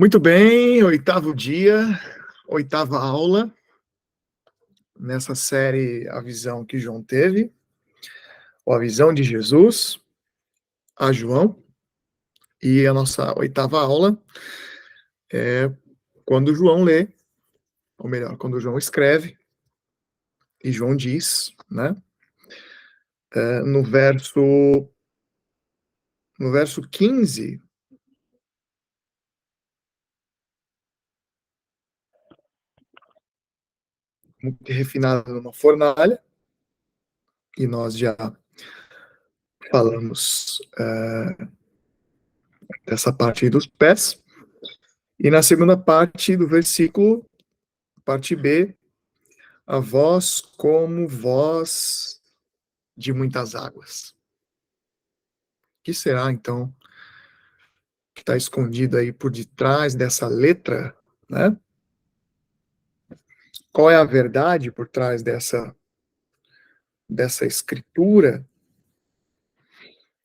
Muito bem, oitavo dia, oitava aula, nessa série A Visão que João teve, ou A Visão de Jesus a João, e a nossa oitava aula é quando João lê, ou melhor, quando João escreve, e João diz, né, no verso 15, muito refinado numa fornalha, e nós já falamos dessa parte aí dos pés, e na segunda parte do versículo, parte B, a voz como voz de muitas águas. O que será, então, que está escondido aí por detrás dessa letra, né? Qual é a verdade por trás dessa escritura?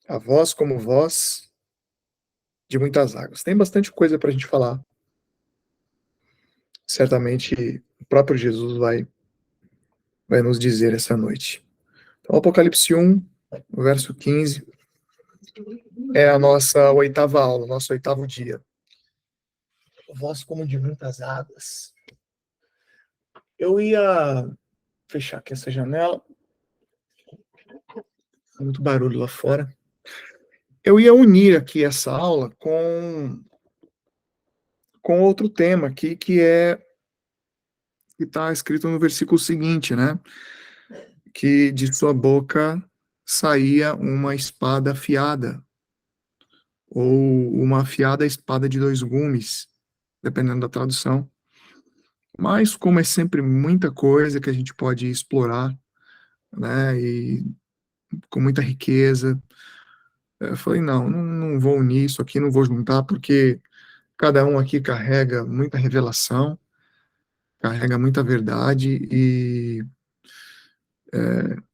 A voz como voz de muitas águas. Tem bastante coisa para a gente falar. Certamente o próprio Jesus vai nos dizer essa noite. Então, Apocalipse 1, verso 15, é a nossa oitava aula, nosso oitavo dia. Voz como de muitas águas. Eu ia fechar aqui essa janela. Muito barulho lá fora. Eu ia unir aqui essa aula com outro tema aqui, que está escrito no versículo seguinte, né? Que de sua boca saía uma espada afiada, ou uma afiada espada de dois gumes, dependendo da tradução. Mas como é sempre muita coisa que a gente pode explorar, né? E com muita riqueza, eu falei, não vou unir isso aqui, não vou juntar, porque cada um aqui carrega muita revelação, carrega muita verdade e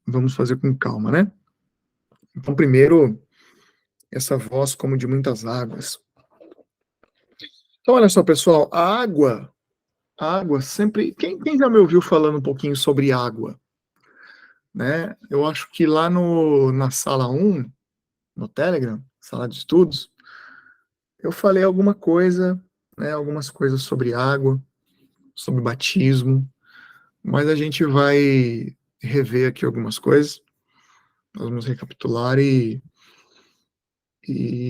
vamos fazer com calma, né? Então, primeiro, essa voz como de muitas águas. Então, olha só, pessoal, a água sempre. Quem já me ouviu falando um pouquinho sobre água? Né? Eu acho que lá na sala 1, no Telegram, sala de estudos, eu falei alguma coisa, né, algumas coisas sobre água, sobre batismo, mas a gente vai rever aqui algumas coisas, nós vamos recapitular e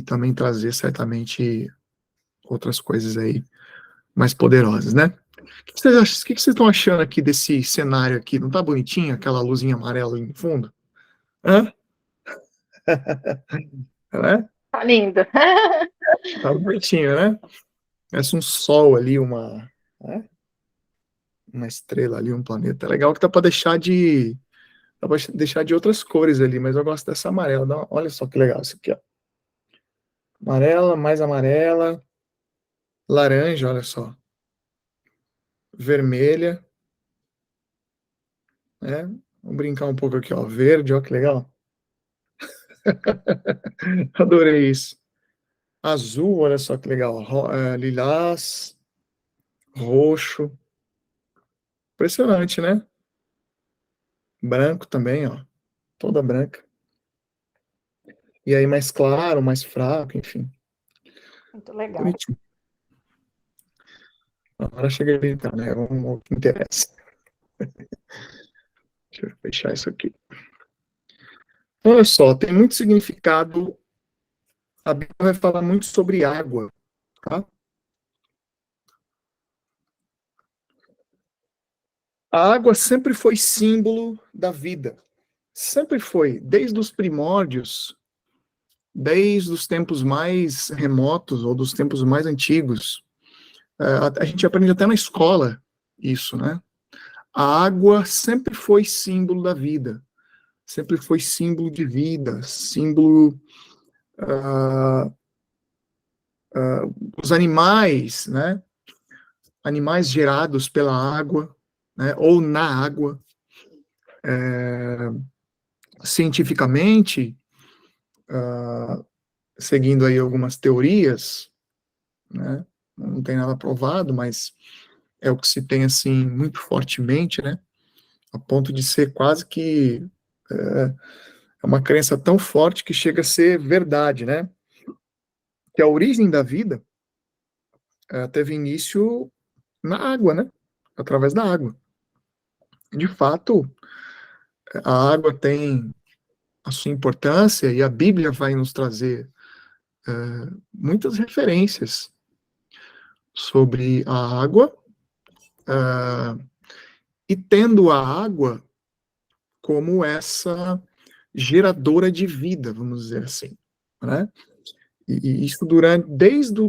também trazer certamente outras coisas aí mais poderosas, né? O que vocês estão achando aqui desse cenário aqui? Não tá bonitinho aquela luzinha amarela ali no fundo? Hã? É? Tá lindo. Tá bonitinho, né? Parece um sol ali, né? Uma estrela ali, um planeta. É legal que dá pra deixar de outras cores ali, mas eu gosto dessa amarela. Olha só que legal isso aqui, ó. Amarela, mais amarela, laranja, olha só. Vermelha, né? Vamos brincar um pouco aqui, ó. Verde, ó, que legal. Adorei isso. Azul, olha só que legal. Lilás, roxo. Impressionante, né? Branco também, ó. Toda branca. E aí mais claro, mais fraco, enfim. Muito legal. Bonitinho. Agora cheguei a brincar, né? Vamos o que interessa. Deixa eu fechar isso aqui. Olha só, tem muito significado. A Bíblia vai falar muito sobre água, tá? A água sempre foi símbolo da vida. Sempre foi, desde os primórdios, desde os tempos mais remotos ou dos tempos mais antigos. A gente aprende até na escola isso, né? A água sempre foi símbolo da vida, sempre foi símbolo de vida, símbolo. Uh, os animais, né? Animais gerados pela água, né? Ou na água. Cientificamente, seguindo aí algumas teorias, né? não tem nada provado, mas é o que se tem, assim, muito fortemente, né? A ponto de ser quase que é uma crença tão forte que chega a ser verdade, né? Que a origem da vida teve início na água, né? Através da água. De fato, a água tem a sua importância e a Bíblia vai nos trazer muitas referências sobre a água, e tendo a água como essa geradora de vida, vamos dizer assim, né? E isso desde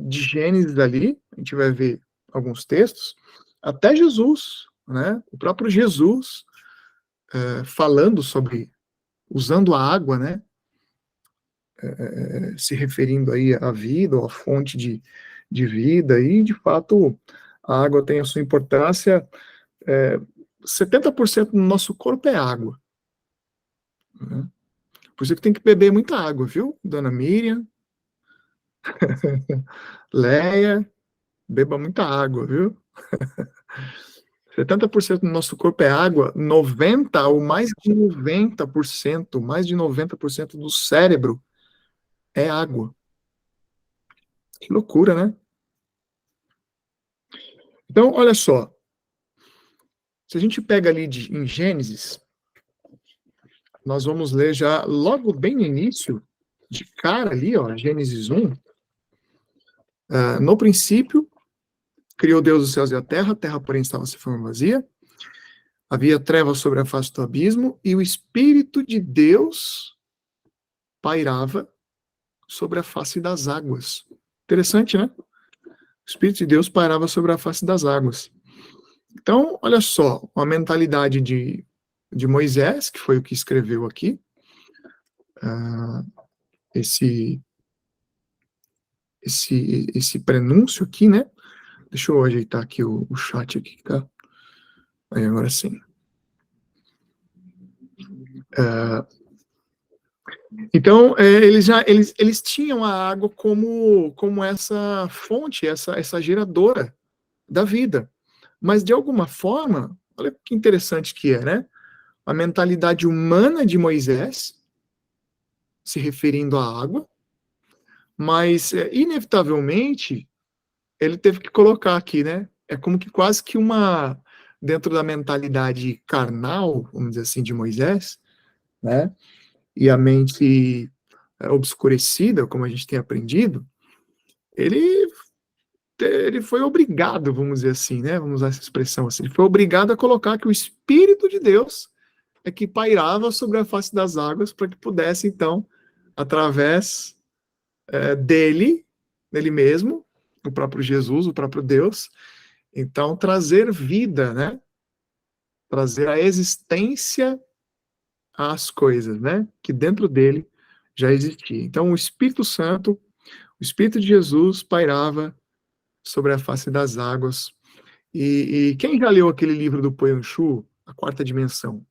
de Gênesis ali, a gente vai ver alguns textos, até Jesus, né? O próprio Jesus falando sobre, usando a água, né? Se referindo aí à vida, ou à fonte de vida, e de fato a água tem a sua importância. 70% do nosso corpo é água, né? Por isso que tem que beber muita água, viu? Dona Miriam, Leia, beba muita água, viu? 70% do nosso corpo é água, 90 ou mais de 90% do cérebro é água. Que loucura, né? Então, olha só, se a gente pega ali em Gênesis, nós vamos ler já logo bem no início, de cara ali, ó, Gênesis 1, no princípio, criou Deus os céus e a terra, porém estava sem forma vazia, havia trevas sobre a face do abismo, e o Espírito de Deus pairava sobre a face das águas. Interessante, né? O Espírito de Deus pairava sobre a face das águas. Então, olha só, a mentalidade de Moisés, que foi o que escreveu aqui, esse prenúncio aqui, né? Deixa eu ajeitar aqui o chat aqui, tá? Aí, agora sim. Então, eles tinham a água como essa fonte, essa geradora da vida. Mas, de alguma forma, olha que interessante que é, né? A mentalidade humana de Moisés, se referindo à água, mas, inevitavelmente, ele teve que colocar aqui, né? É como que quase que dentro da mentalidade carnal, vamos dizer assim, de Moisés, né? E a mente obscurecida, como a gente tem aprendido, ele, ele foi obrigado, vamos dizer assim, né? Vamos usar essa expressão assim, ele foi obrigado a colocar que o Espírito de Deus é que pairava sobre a face das águas para que pudesse, então, através dele mesmo, o próprio Jesus, o próprio Deus, então trazer vida, né? Trazer a existência às coisas, né? Que dentro dele já existia. Então, o Espírito Santo, o Espírito de Jesus pairava sobre a face das águas. E quem já leu aquele livro do Poyonchu, A Quarta Dimensão?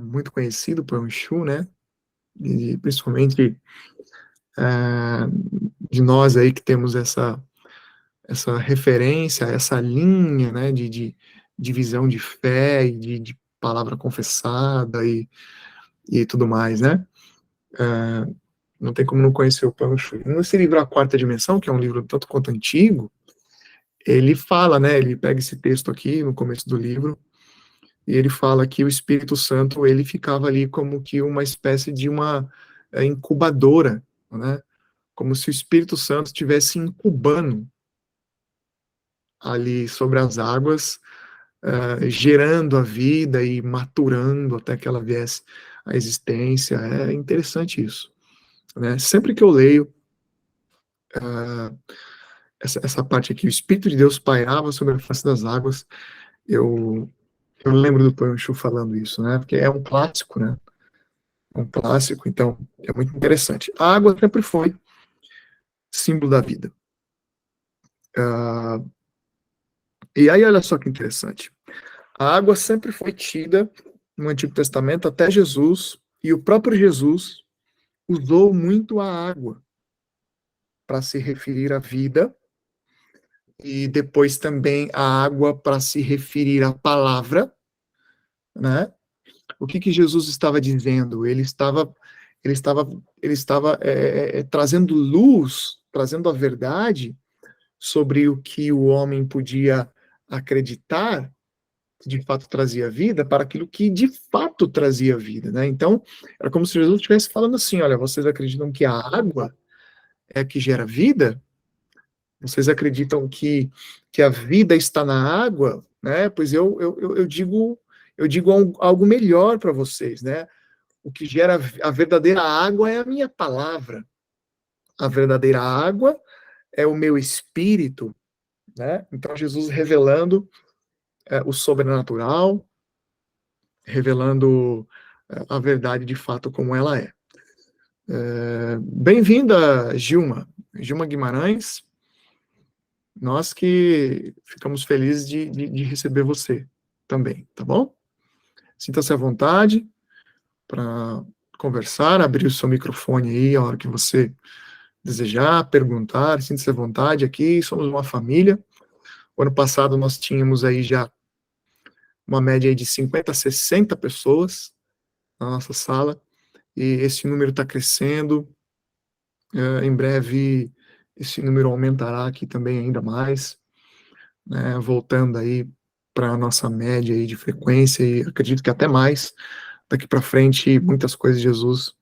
Muito conhecido, Poyonchu, né? E principalmente de nós aí que temos essa referência, essa linha, né, de visão de fé e de palavra confessada e tudo mais, né? Não tem como não conhecer o Paulo Shui. Nesse livro A Quarta Dimensão, que é um livro tanto quanto antigo, ele fala, né, ele pega esse texto aqui no começo do livro, e ele fala que o Espírito Santo, ele ficava ali como que uma espécie de uma incubadora, né? Como se o Espírito Santo estivesse incubando ali sobre as águas, gerando a vida e maturando até que ela viesse à existência. É interessante isso, né? Sempre que eu leio essa parte aqui, o Espírito de Deus pairava sobre a face das águas, eu lembro do Pancho falando isso, né? Porque é um clássico, né? Um clássico, então é muito interessante. A água sempre foi símbolo da vida. E aí, olha só que interessante. A água sempre foi tida no Antigo Testamento até Jesus, e o próprio Jesus usou muito a água. para se referir à vida, e depois também a água para se referir à palavra, né? O que Jesus estava dizendo? Ele estava, ele estava trazendo luz, trazendo a verdade sobre o que o homem podia acreditar, que de fato trazia vida, para aquilo que de fato trazia vida, né? Então, era como se Jesus estivesse falando assim: olha, vocês acreditam que a água é a que gera vida? Vocês acreditam que a vida está na água? Né? Pois eu digo algo melhor para vocês, né? O que gera a verdadeira água é a minha palavra. A verdadeira água é o meu espírito, né? Então Jesus revelando o sobrenatural, revelando a verdade de fato como ela é. Bem-vinda, Gilma Guimarães. Nós que ficamos felizes de receber você também, tá bom? Sinta-se à vontade para conversar, abrir o seu microfone aí a hora que você desejar, perguntar, sinta-se à vontade aqui, somos uma família. O ano passado nós tínhamos aí já uma média aí de 50 a 60 pessoas na nossa sala, e esse número está crescendo, em breve esse número aumentará aqui também ainda mais, né, voltando aí para a nossa média aí de frequência, e acredito que até mais, daqui para frente, muitas coisas Jesus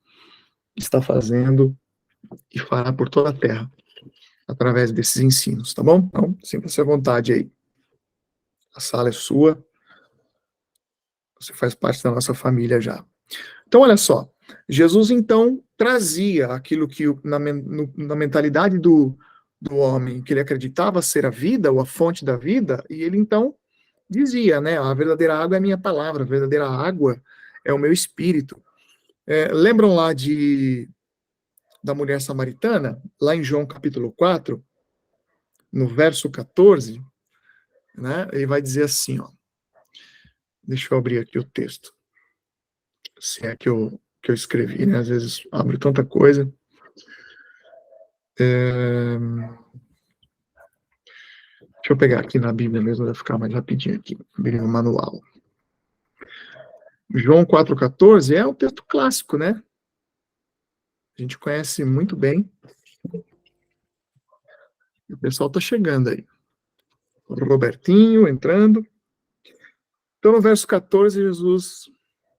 está fazendo e fará por toda a terra, através desses ensinos, tá bom? Então, sinta-se à vontade aí. A sala é sua, você faz parte da nossa família já. Então, olha só, Jesus então trazia aquilo que na mentalidade do homem, que ele acreditava ser a vida, ou a fonte da vida, e ele então dizia, né, a verdadeira água é a minha palavra, a verdadeira água é o meu espírito. Lembram lá da mulher samaritana, lá em João capítulo 4, no verso 14, né, ele vai dizer assim, ó, deixa eu abrir aqui o texto, se é que eu escrevi, né, às vezes abro tanta coisa. Deixa eu pegar aqui na Bíblia mesmo, vai ficar mais rapidinho aqui, abrir no manual. João 4,14 é um texto clássico, né? A gente conhece muito bem. E o pessoal está chegando aí. O Robertinho entrando. Então, no verso 14, Jesus,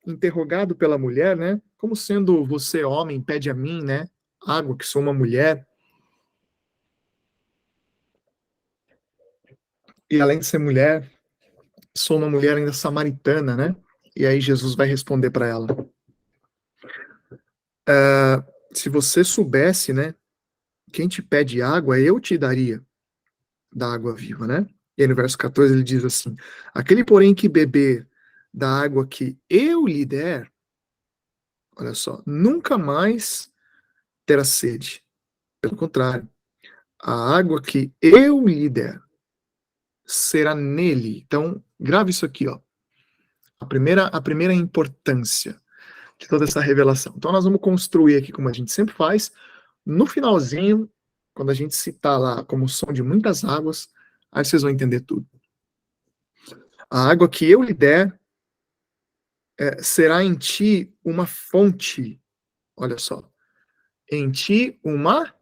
interrogado pela mulher, né? Como sendo você, homem, pede a mim, né? Água, que sou uma mulher. E além de ser mulher, sou uma mulher ainda samaritana, né? E aí Jesus vai responder para ela. Se você soubesse, né? Quem te pede água, eu te daria da água viva, né? E aí no verso 14 ele diz assim: aquele, porém, que beber da água que eu lhe der, olha só, nunca mais terá sede. Pelo contrário, a água que eu lhe der será nele. Então, grave isso aqui, ó. A primeira importância de toda essa revelação. Então, nós vamos construir aqui, como a gente sempre faz, no finalzinho, quando a gente citar lá como som de muitas águas, aí vocês vão entender tudo. A água que eu lhe der será em ti uma fonte. Olha só. Em ti uma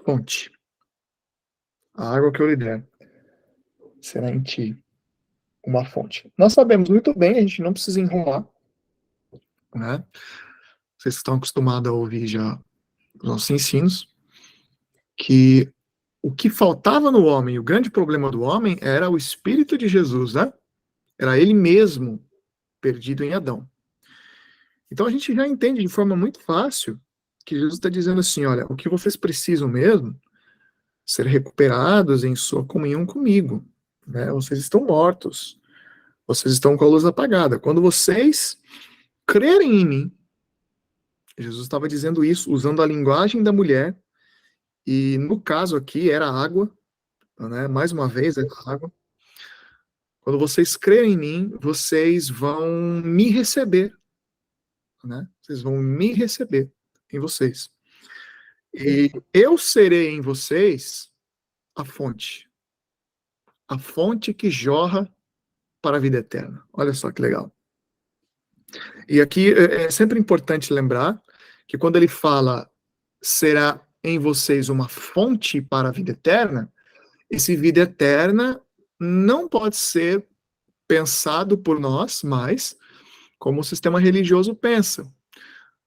fonte. A água que eu lhe der será em ti uma fonte. Nós sabemos muito bem, a gente não precisa enrolar, né? Vocês estão acostumados a ouvir já os nossos ensinos, que o que faltava no homem, o grande problema do homem era o Espírito de Jesus, né? Era ele mesmo perdido em Adão. Então a gente já entende de forma muito fácil que Jesus está dizendo assim, olha, o que vocês precisam mesmo ser recuperados em sua comunhão comigo, né? Vocês estão mortos, vocês estão com a luz apagada. Quando vocês crerem em mim, Jesus estava dizendo isso usando a linguagem da mulher, e no caso aqui era água, né? Mais uma vez era água. Quando vocês crerem em mim, vocês vão me receber, né? Vocês vão me receber em vocês. E eu serei em vocês a fonte que jorra para a vida eterna. Olha só que legal. E aqui é sempre importante lembrar que quando ele fala será em vocês uma fonte para a vida eterna, esse vida eterna não pode ser pensado por nós mais como o sistema religioso pensa,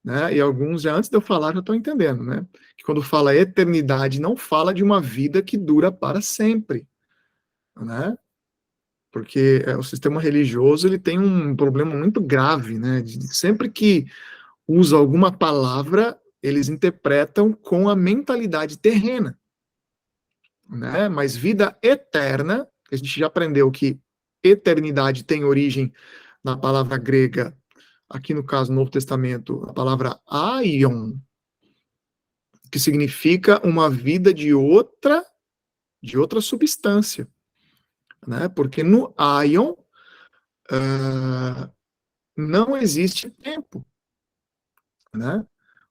né? E alguns já antes de eu falar já estão entendendo, né? Que quando fala eternidade não fala de uma vida que dura para sempre, né? Porque o sistema religioso ele tem um problema muito grave, né? Sempre que usa alguma palavra, eles interpretam com a mentalidade terrena, né? Mas vida eterna, a gente já aprendeu que eternidade tem origem na palavra grega, aqui no caso, no Novo Testamento, a palavra aion, que significa uma vida de outra substância, né? Porque no aion não existe tempo, né?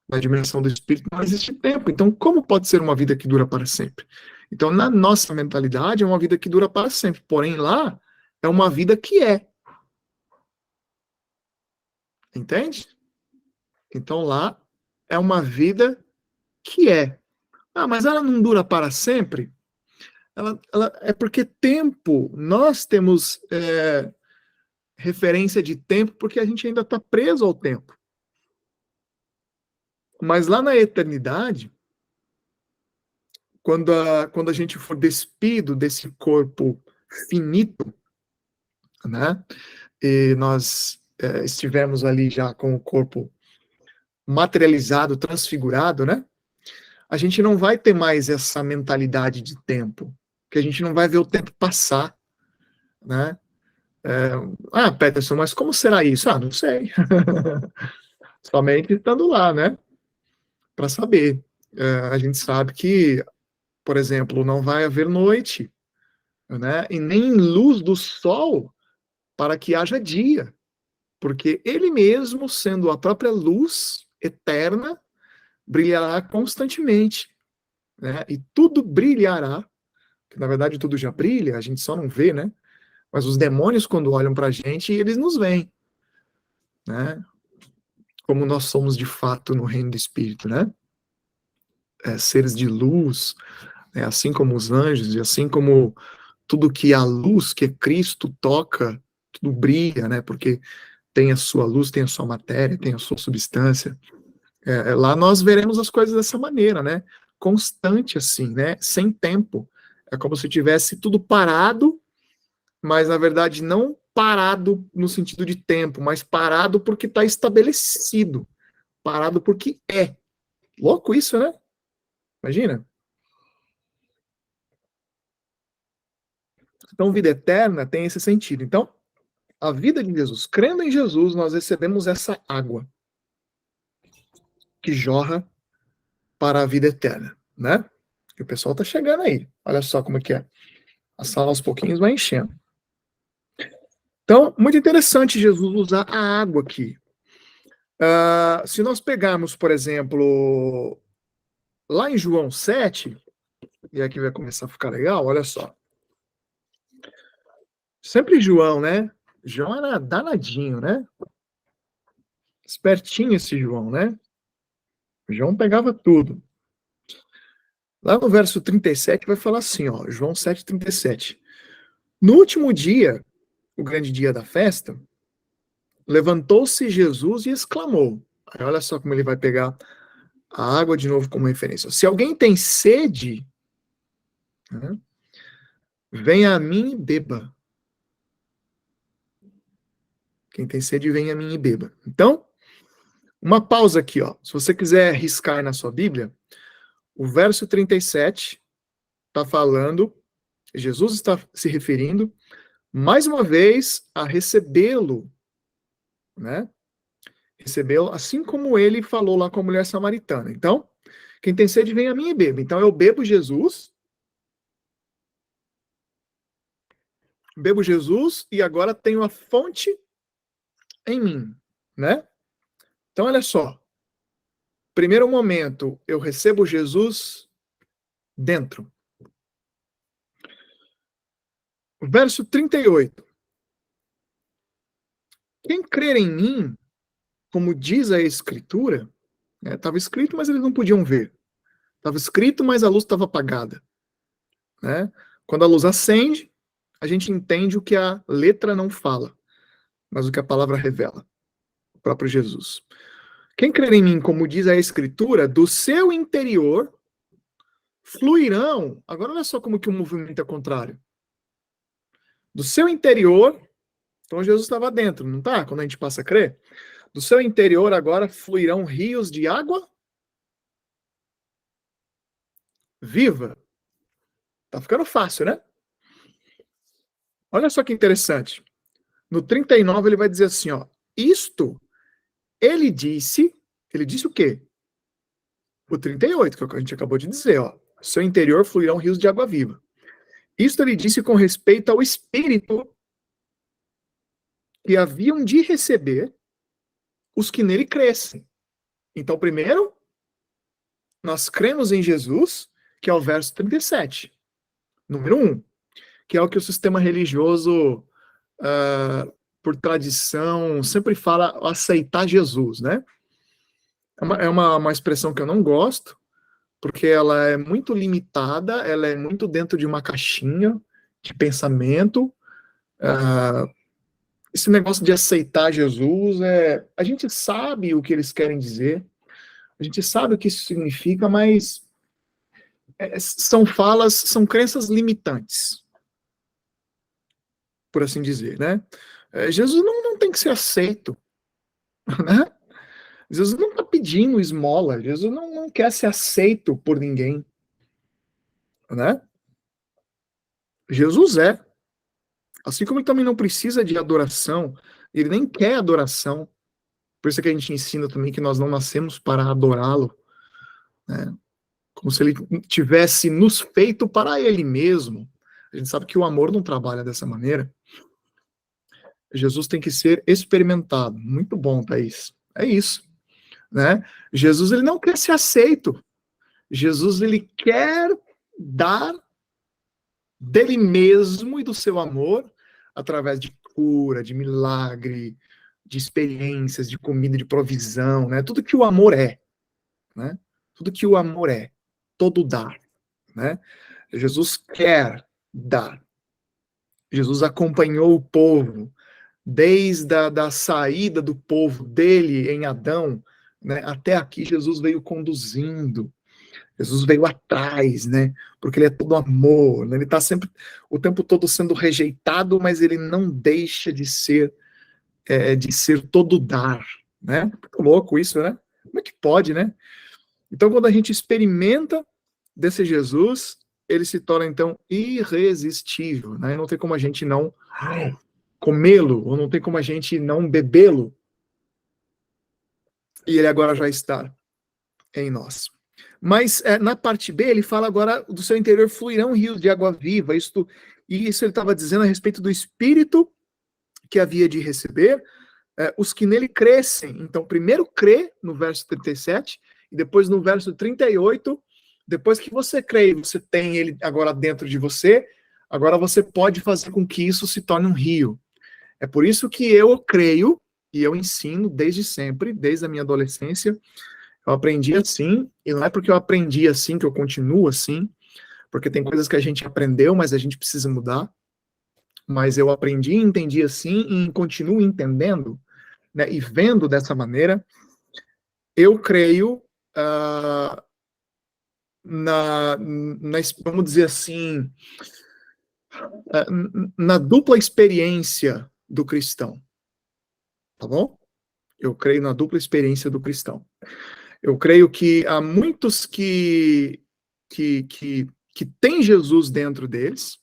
Na dimensão do espírito não existe tempo. Então, como pode ser uma vida que dura para sempre? Então, na nossa mentalidade, é uma vida que dura para sempre. Porém, lá é uma vida que é. Entende? Então, lá é uma vida que é. Ah, mas ela não dura para sempre? É porque tempo, nós temos referência de tempo porque a gente ainda está preso ao tempo. Mas lá na eternidade, quando a gente for despido desse corpo finito, né? E nós estivermos ali já com o corpo materializado, transfigurado, né? A gente não vai ter mais essa mentalidade de tempo, que a gente não vai ver o tempo passar, né? Peterson, mas como será isso? Ah, não sei. Somente estando lá, né? Para saber. A gente sabe que, por exemplo, não vai haver noite, né? E nem luz do sol para que haja dia, porque ele mesmo, sendo a própria luz eterna, brilhará constantemente, né? E tudo brilhará, que na verdade tudo já brilha, a gente só não vê, né? Mas os demônios, quando olham para a gente, eles nos veem, né? Como nós somos de fato no reino do Espírito, né? Seres de luz, né? Assim como os anjos, e assim como tudo que a luz, que é Cristo, toca, tudo brilha, né? Porque tem a sua luz, tem a sua matéria, tem a sua substância. Lá nós veremos as coisas dessa maneira, né? Constante assim, né? Sem tempo. É como se tivesse tudo parado, mas na verdade não parado no sentido de tempo, mas parado porque está estabelecido, parado porque é. Louco isso, né? Imagina. Então, vida eterna tem esse sentido. Então, a vida de Jesus, crendo em Jesus, nós recebemos essa água que jorra para a vida eterna, né? E o pessoal tá chegando aí. Olha só como é que é. A sala aos pouquinhos vai enchendo. Então, muito interessante Jesus usar a água aqui. Se nós pegarmos, por exemplo, lá em João 7, e aqui vai começar a ficar legal, olha só. Sempre João, né? João era danadinho, né? Espertinho esse João, né? João pegava tudo. Lá no verso 37 vai falar assim, ó, João 7:37. No último dia, o grande dia da festa, levantou-se Jesus e exclamou. Aí olha só como ele vai pegar a água de novo como referência. Se alguém tem sede, né, venha a mim e beba. Quem tem sede, venha a mim e beba. Então, uma pausa aqui, ó. Se você quiser riscar na sua Bíblia, o verso 37 está falando, Jesus está se referindo, mais uma vez, a recebê-lo, né? Recebê-lo, assim como ele falou lá com a mulher samaritana. Então, quem tem sede, vem a mim e beba. Então, eu bebo Jesus e agora tenho a fonte em mim, né? Então, olha só. Primeiro momento, eu recebo Jesus dentro. Verso 38. Quem crer em mim, como diz a Escritura, estava escrito, mas eles não podiam ver. Estava escrito, mas a luz estava apagada. Né? Quando a luz acende, a gente entende o que a letra não fala, mas o que a palavra revela. O próprio Jesus. Quem crer em mim, como diz a Escritura, do seu interior fluirão. Agora olha só como que o movimento é contrário. Do seu interior, então Jesus estava dentro, não tá? Quando a gente passa a crer. Do seu interior agora fluirão rios de água viva. Tá ficando fácil, né? Olha só que interessante. No 39 ele vai dizer assim, ó, isto ele disse o quê? O 38, que é o que a gente acabou de dizer, ó. Seu interior fluirão rios de água viva. Isto ele disse com respeito ao Espírito que haviam de receber os que nele crescem. Então, primeiro, nós cremos em Jesus, que é o verso 37. Número 1, que é o que o sistema religioso, por tradição, sempre fala aceitar Jesus, né? É uma expressão que eu não gosto, porque ela é muito limitada, ela é muito dentro de uma caixinha de pensamento. Esse negócio de aceitar Jesus, a gente sabe o que eles querem dizer, a gente sabe o que isso significa, mas são falas, são crenças limitantes, por assim dizer, né? Jesus não tem que ser aceito, né? Jesus não está pedindo esmola, Jesus não quer ser aceito por ninguém, né? Jesus é. Assim como ele também não precisa de adoração, ele nem quer adoração. Por isso que a gente ensina também que nós não nascemos para adorá-lo, né? Como se ele tivesse nos feito para ele mesmo. A gente sabe que o amor não trabalha dessa maneira. Jesus tem que ser experimentado. Muito bom, Thaís. É isso, né? Jesus, ele não quer ser aceito. Jesus, ele quer dar dele mesmo e do seu amor através de cura, de milagre, de experiências, de comida, de provisão, né? Tudo que o amor é, né? Tudo que o amor é, todo dar, né? Jesus quer dar. Jesus acompanhou o povo desde a saída do povo dele em Adão, né? Até aqui Jesus veio conduzindo. Jesus veio atrás, né? Porque ele é todo amor, né? Ele está sempre, o tempo todo sendo rejeitado, mas ele não deixa de ser todo dar, né? Muito louco isso, né? Como é que pode, né? Então, quando a gente experimenta desse Jesus, ele se torna, então, irresistível, né? Não tem como a gente não comê-lo, ou não tem como a gente não bebê-lo. E ele agora já está em nós. Mas na parte B, ele fala agora do seu interior fluirão rios de água viva. Isso ele estava dizendo a respeito do Espírito que havia de receber os que nele crescem. Então, primeiro crê no verso 37, e depois no verso 38, depois que você crê e você tem ele agora dentro de você, agora você pode fazer com que isso se torne um rio. É por isso que eu creio, e eu ensino desde sempre, desde a minha adolescência. Eu aprendi assim, e não é porque eu aprendi assim que eu continuo assim, porque tem coisas que a gente aprendeu, mas a gente precisa mudar. Mas eu aprendi e entendi assim, e continuo entendendo, né, e vendo dessa maneira. Eu creio vamos dizer assim, na dupla experiência do cristão. Tá bom? Eu creio na dupla experiência do cristão. Eu creio que há muitos que têm Jesus dentro deles,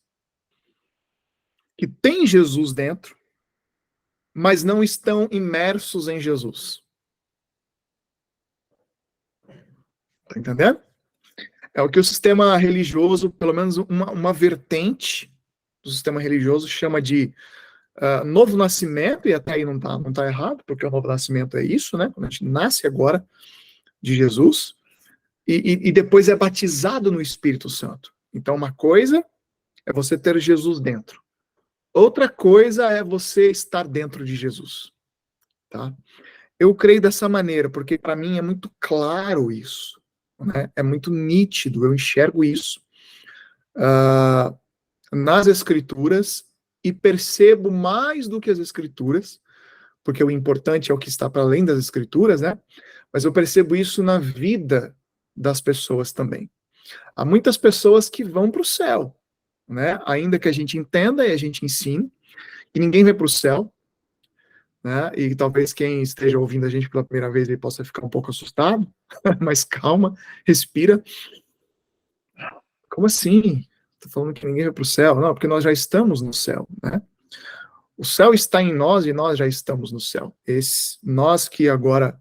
que têm Jesus dentro, mas não estão imersos em Jesus. Tá entendendo? É o que o sistema religioso, pelo menos uma vertente do sistema religioso, chama de novo nascimento, e até aí não tá errado, porque o novo nascimento é isso, né? Quando a gente nasce agora, de Jesus, e depois é batizado no Espírito Santo. Então, uma coisa é você ter Jesus dentro. Outra coisa é você estar dentro de Jesus. Tá? Eu creio dessa maneira, porque para mim é muito claro isso. Né? É muito nítido, eu enxergo isso nas Escrituras e percebo mais do que as Escrituras, porque o importante é o que está para além das Escrituras, né? Mas eu percebo isso na vida das pessoas também. Há muitas pessoas que vão para o céu, né? Ainda que a gente entenda e a gente ensine, que ninguém vai para o céu, né? E talvez quem esteja ouvindo a gente pela primeira vez ele possa ficar um pouco assustado, mas calma, respira. Como assim? Estou falando que ninguém vai para o céu? Não, porque nós já estamos no céu, né? O céu está em nós e nós já estamos no céu. Nós que agora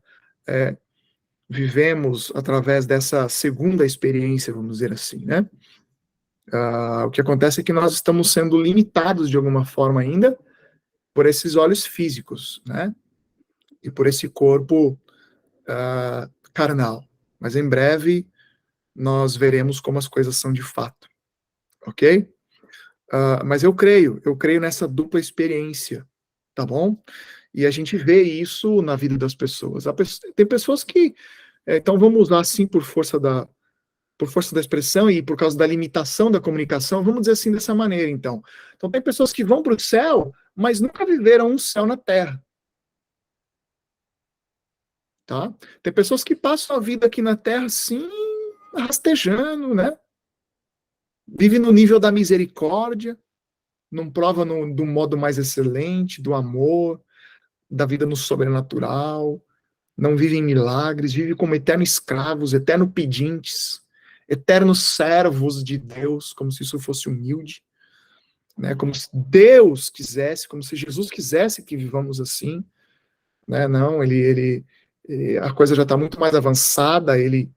vivemos através dessa segunda experiência, vamos dizer assim, né? O que acontece é que nós estamos sendo limitados de alguma forma ainda por esses olhos físicos, né? E por esse corpo carnal. Mas em breve nós veremos como as coisas são de fato, ok? Mas eu creio nessa dupla experiência, tá bom? E a gente vê isso na vida das pessoas. Tem pessoas que, então vamos usar assim por força da expressão e por causa da limitação da comunicação, vamos dizer assim dessa maneira, então. Então tem pessoas que vão para o céu, mas nunca viveram um céu na terra. Tá? Tem pessoas que passam a vida aqui na terra, assim, rastejando, né? Vive no nível da misericórdia, não prova do modo mais excelente, do amor, da vida no sobrenatural, não vive em milagres, vive como eternos escravos, eternos pedintes, eternos servos de Deus, como se isso fosse humilde, né? Como se Deus quisesse, como se Jesus quisesse que vivamos assim, né? Não, a coisa já está muito mais avançada, ele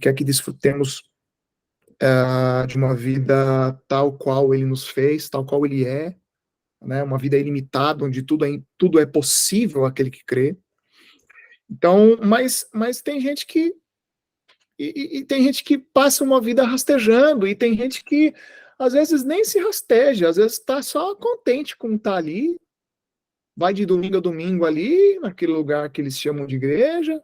quer que desfrutemos de uma vida tal qual ele nos fez, tal qual ele é, né? Uma vida ilimitada, onde tudo é possível àquele que crê. Então, mas tem gente que tem gente que passa uma vida rastejando, e tem gente que às vezes nem se rasteja, às vezes está só contente com estar ali, vai de domingo a domingo ali, naquele lugar que eles chamam de igreja,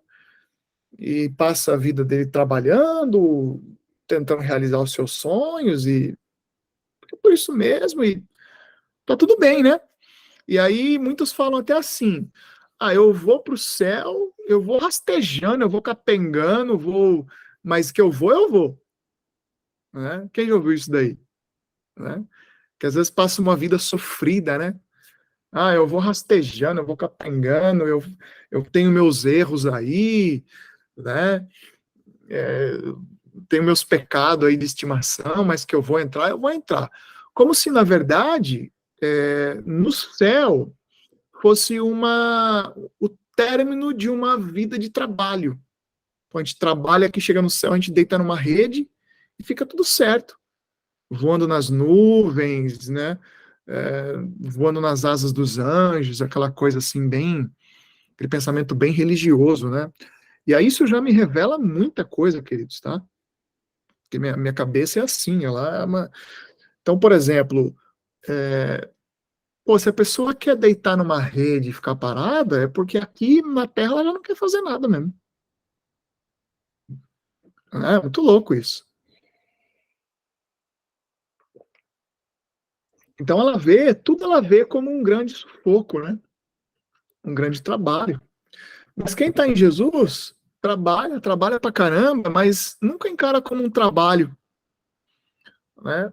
e passa a vida dele trabalhando, tentando realizar os seus sonhos, e por isso mesmo, e tá tudo bem, né? E aí muitos falam até assim, eu vou pro céu, eu vou rastejando, eu vou capengando, mas que eu vou. Né? Quem já ouviu isso daí? Né? Que às vezes passa uma vida sofrida, né? Eu vou rastejando, eu vou capengando, eu tenho meus erros aí, né? Tenho meus pecados aí de estimação, mas que eu vou entrar. Como se, na verdade, no céu fosse o término de uma vida de trabalho. Então, a gente trabalha aqui, chega no céu, a gente deita numa rede e fica tudo certo. Voando nas nuvens, né? Voando nas asas dos anjos, aquela coisa assim, aquele pensamento bem religioso, né? E aí isso já me revela muita coisa, queridos, tá? Porque minha cabeça é assim, ela é uma... Então, por exemplo, se a pessoa quer deitar numa rede e ficar parada, é porque aqui na Terra ela já não quer fazer nada mesmo. É muito louco isso. Então tudo ela vê como um grande sufoco, né? Um grande trabalho. Mas quem está em Jesus, trabalha pra caramba, mas nunca encara como um trabalho, né?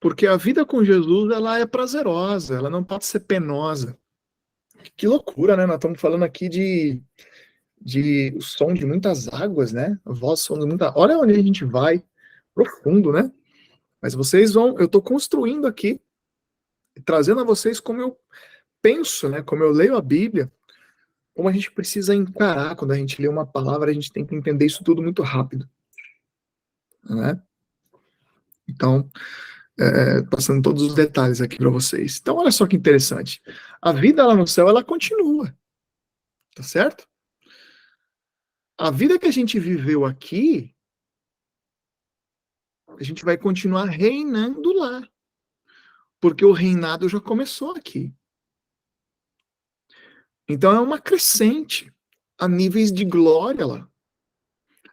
Porque a vida com Jesus, ela é prazerosa, ela não pode ser penosa. Que loucura, né? Nós estamos falando aqui de o som de muitas águas, né? A voz, som de muita... Olha onde a gente vai, profundo, né? Mas eu estou construindo aqui, trazendo a vocês como eu penso, né? Como eu leio a Bíblia, como a gente precisa encarar quando a gente lê uma palavra, a gente tem que entender isso tudo muito rápido, né? Então, passando todos os detalhes aqui para vocês. Então, olha só que interessante. A vida lá no céu, ela continua, tá certo? a vida que a gente viveu aqui, a gente vai continuar reinando lá, porque o reinado já começou aqui. Então é uma crescente a níveis de glória lá.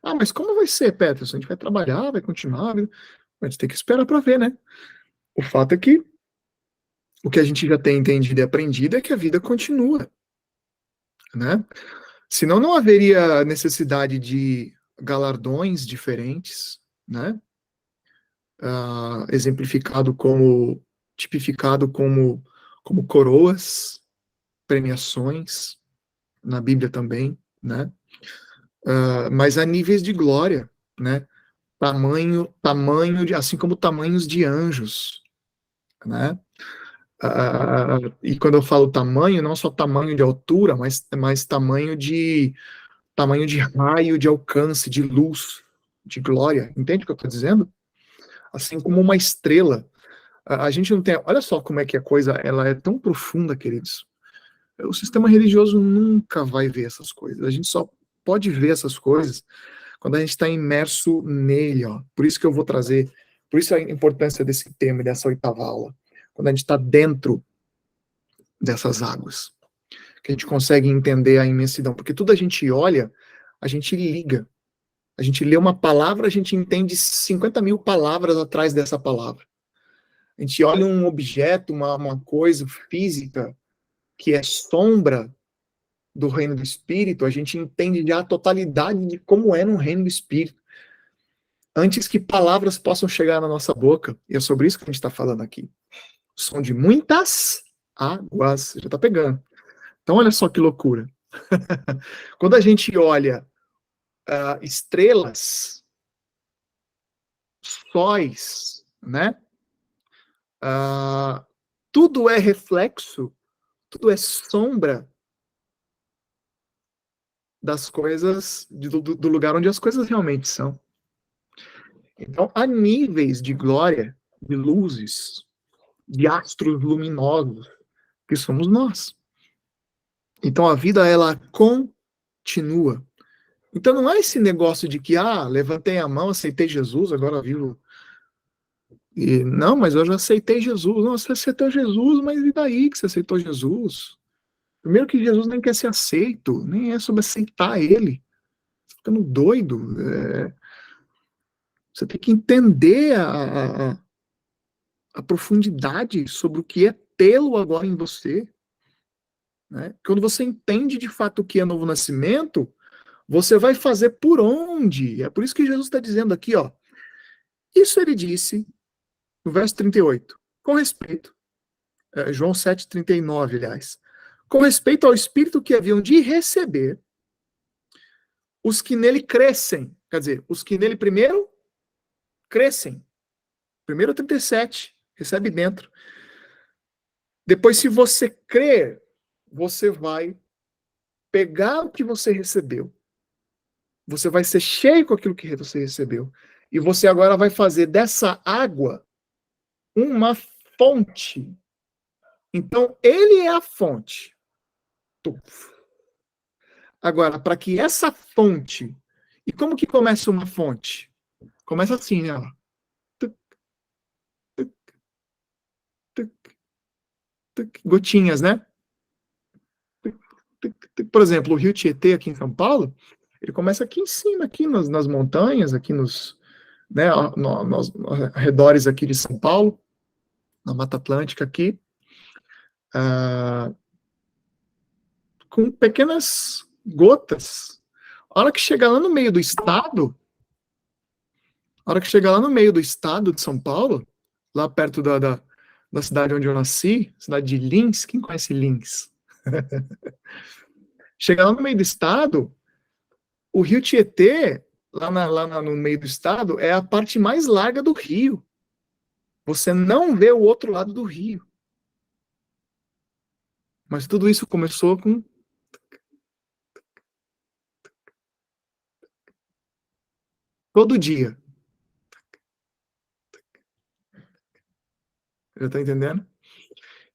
Ah, mas como vai ser, Peterson? A gente vai trabalhar, vai continuar? A gente tem que esperar para ver, né? O fato é que o que a gente já tem entendido e aprendido é que a vida continua, né? Senão não haveria necessidade de galardões diferentes, né? Exemplificado como, tipificado como coroas, premiações, na Bíblia também, né? Mas há níveis de glória, né? Tamanho de, assim como tamanhos de anjos, né? E quando eu falo tamanho, não só tamanho de altura, mas tamanho de raio, de alcance, de luz, de glória. Entende o que eu estou dizendo? Assim como uma estrela. A gente não tem. Olha só como é que a coisa ela é tão profunda, queridos. O sistema religioso nunca vai ver essas coisas. A gente só pode ver essas coisas quando a gente está imerso nele, ó. Por isso que eu vou trazer, por isso a importância desse tema e dessa oitava aula. Quando a gente está dentro dessas águas, que a gente consegue entender a imensidão, porque tudo a gente olha, a gente liga. A gente lê uma palavra, a gente entende 50 mil palavras atrás dessa palavra. A gente olha um objeto, uma coisa física que é sombra do reino do espírito, a gente entende já a totalidade de como é no reino do espírito, antes que palavras possam chegar na nossa boca. E é sobre isso que a gente está falando aqui. Som de muitas águas, já está pegando. Então, olha só que loucura. Quando a gente olha estrelas, sóis, né? Tudo é reflexo, tudo é sombra das coisas, do lugar onde as coisas realmente são. Então, há níveis de glória, de luzes, de astros luminosos, que somos nós. Então, a vida, ela continua. Então, não é esse negócio de que, levantei a mão, aceitei Jesus, agora vivo. E, não, mas eu já aceitei Jesus. Não, você aceitou Jesus, mas e daí que você aceitou Jesus? Primeiro que Jesus nem quer ser aceito, nem é sobre aceitar ele. Você tá ficando doido. Você tem que entender a profundidade sobre o que é tê-lo agora em você. Né? Quando você entende de fato o que é novo nascimento, você vai fazer por onde? É por isso que Jesus está dizendo aqui, ó. Isso ele disse no verso 38, com respeito, João 7,39, aliás, com respeito ao Espírito que haviam de receber os que nele crescem, quer dizer, os que nele primeiro crescem. Primeiro 37, recebe dentro. Depois, se você crer, você vai pegar o que você recebeu. Você vai ser cheio com aquilo que você recebeu. E você agora vai fazer dessa água uma fonte. Então, ele é a fonte. Agora, para que essa fonte. E como que começa uma fonte? Começa assim, né? Gotinhas, né? Por exemplo, o Rio Tietê, aqui em São Paulo, ele começa aqui em cima, aqui nas montanhas, aqui né, nos arredores aqui de São Paulo, na Mata Atlântica aqui, com pequenas gotas. A hora que chega lá no meio do estado, a hora que chega lá no meio do estado de São Paulo, lá perto da cidade onde eu nasci, cidade de Lins, quem conhece Lins? Chega lá no meio do estado, o Rio Tietê, no meio do estado, é a parte mais larga do rio. Você não vê o outro lado do rio. Mas tudo isso começou com todo dia. Já está entendendo?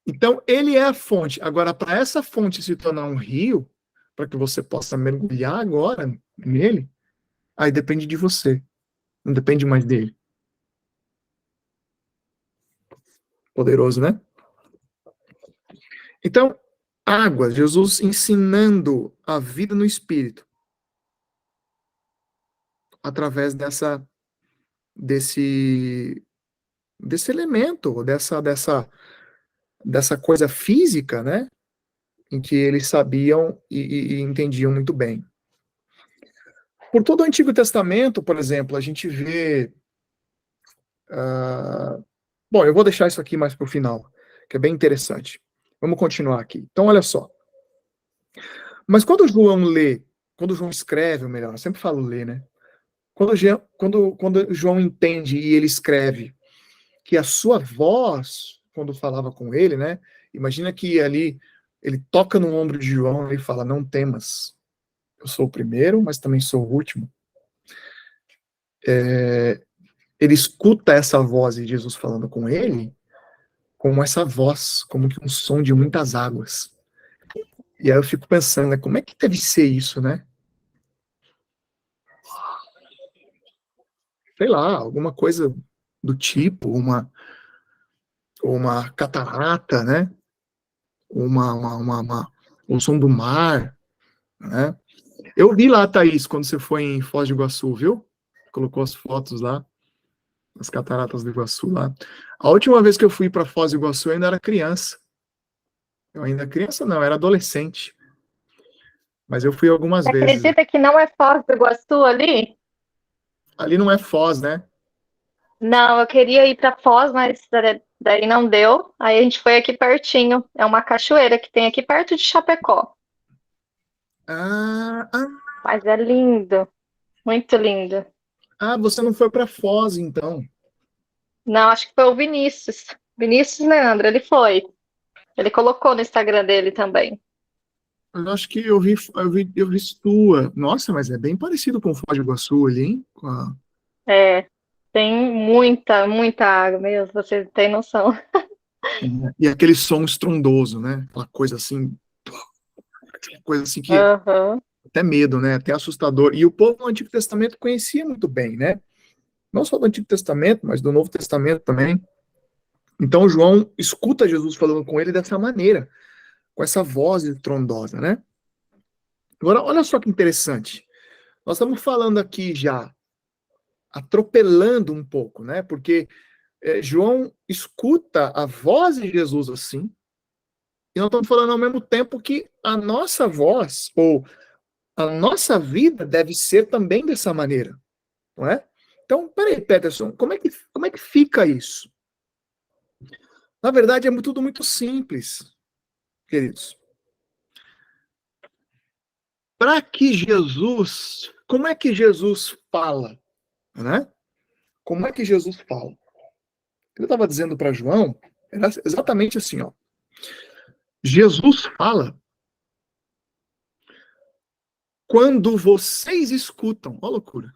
Então, ele é a fonte. Agora, para essa fonte se tornar um rio, para que você possa mergulhar agora nele, aí depende de você, não depende mais dele. Poderoso, né? Então, água, Jesus ensinando a vida no Espírito através desse, desse elemento, dessa coisa física, né? Em que eles sabiam e entendiam muito bem. Por todo o Antigo Testamento, por exemplo, a gente vê. Bom, eu vou deixar isso aqui mais para o final, que é bem interessante. Vamos continuar aqui. Então, olha só. Mas quando João escreve, ou melhor, eu sempre falo ler, né? Quando João entende e ele escreve que a sua voz, quando falava com ele, né? Imagina que ali ele toca no ombro de João e fala: Não temas, eu sou o primeiro, mas também sou o último. Ele escuta essa voz de Jesus falando com ele, como essa voz, como que um som de muitas águas. E aí eu fico pensando, né? Como é que deve ser isso, né? Sei lá, alguma coisa do tipo, uma catarata, né? O som do mar, né? Eu vi lá, Thaís, quando você foi em Foz do Iguaçu, viu? Colocou as fotos lá, as cataratas do Iguaçu lá. A última vez que eu fui para Foz do Iguaçu, eu ainda era criança. Eu ainda criança não, era adolescente. Mas eu fui algumas Você vezes. acredita que não é Foz do Iguaçu ali? Ali não é Foz, né? Não, eu queria ir para Foz, mas daí não deu. Aí a gente foi aqui pertinho. É uma cachoeira que tem aqui perto de Chapecó. Ah, ah, Mas é lindo, muito lindo. você não foi para Foz, então. Não, acho que foi o Vinícius. Vinícius Leandro, ele foi. Ele colocou no Instagram dele também. Eu acho que eu vi sua. Nossa, mas é bem parecido com Foz do Iguaçu ali, hein? É, tem muita, muita água mesmo, você tem noção. E aquele som estrondoso, né? Aquela coisa assim que Aham. até medo, né? Até assustador. E o povo do Antigo Testamento conhecia muito bem, né? Não só do Antigo Testamento, mas do Novo Testamento também. Então João escuta Jesus falando com ele dessa maneira, com essa voz estrondosa, né? Agora, olha só que interessante. Nós estamos falando aqui já, atropelando um pouco, né? Porque João escuta a voz de Jesus assim, e nós estamos falando ao mesmo tempo que a nossa voz, ou a nossa vida, deve ser também dessa maneira, não é? Então, peraí, Peterson, como é que fica isso? Na verdade, é tudo muito simples, queridos. Para que Jesus, como é que Jesus fala, né? Como é que Jesus fala? Ele estava dizendo para João, era exatamente assim, ó. Jesus fala quando vocês escutam. Ó, loucura.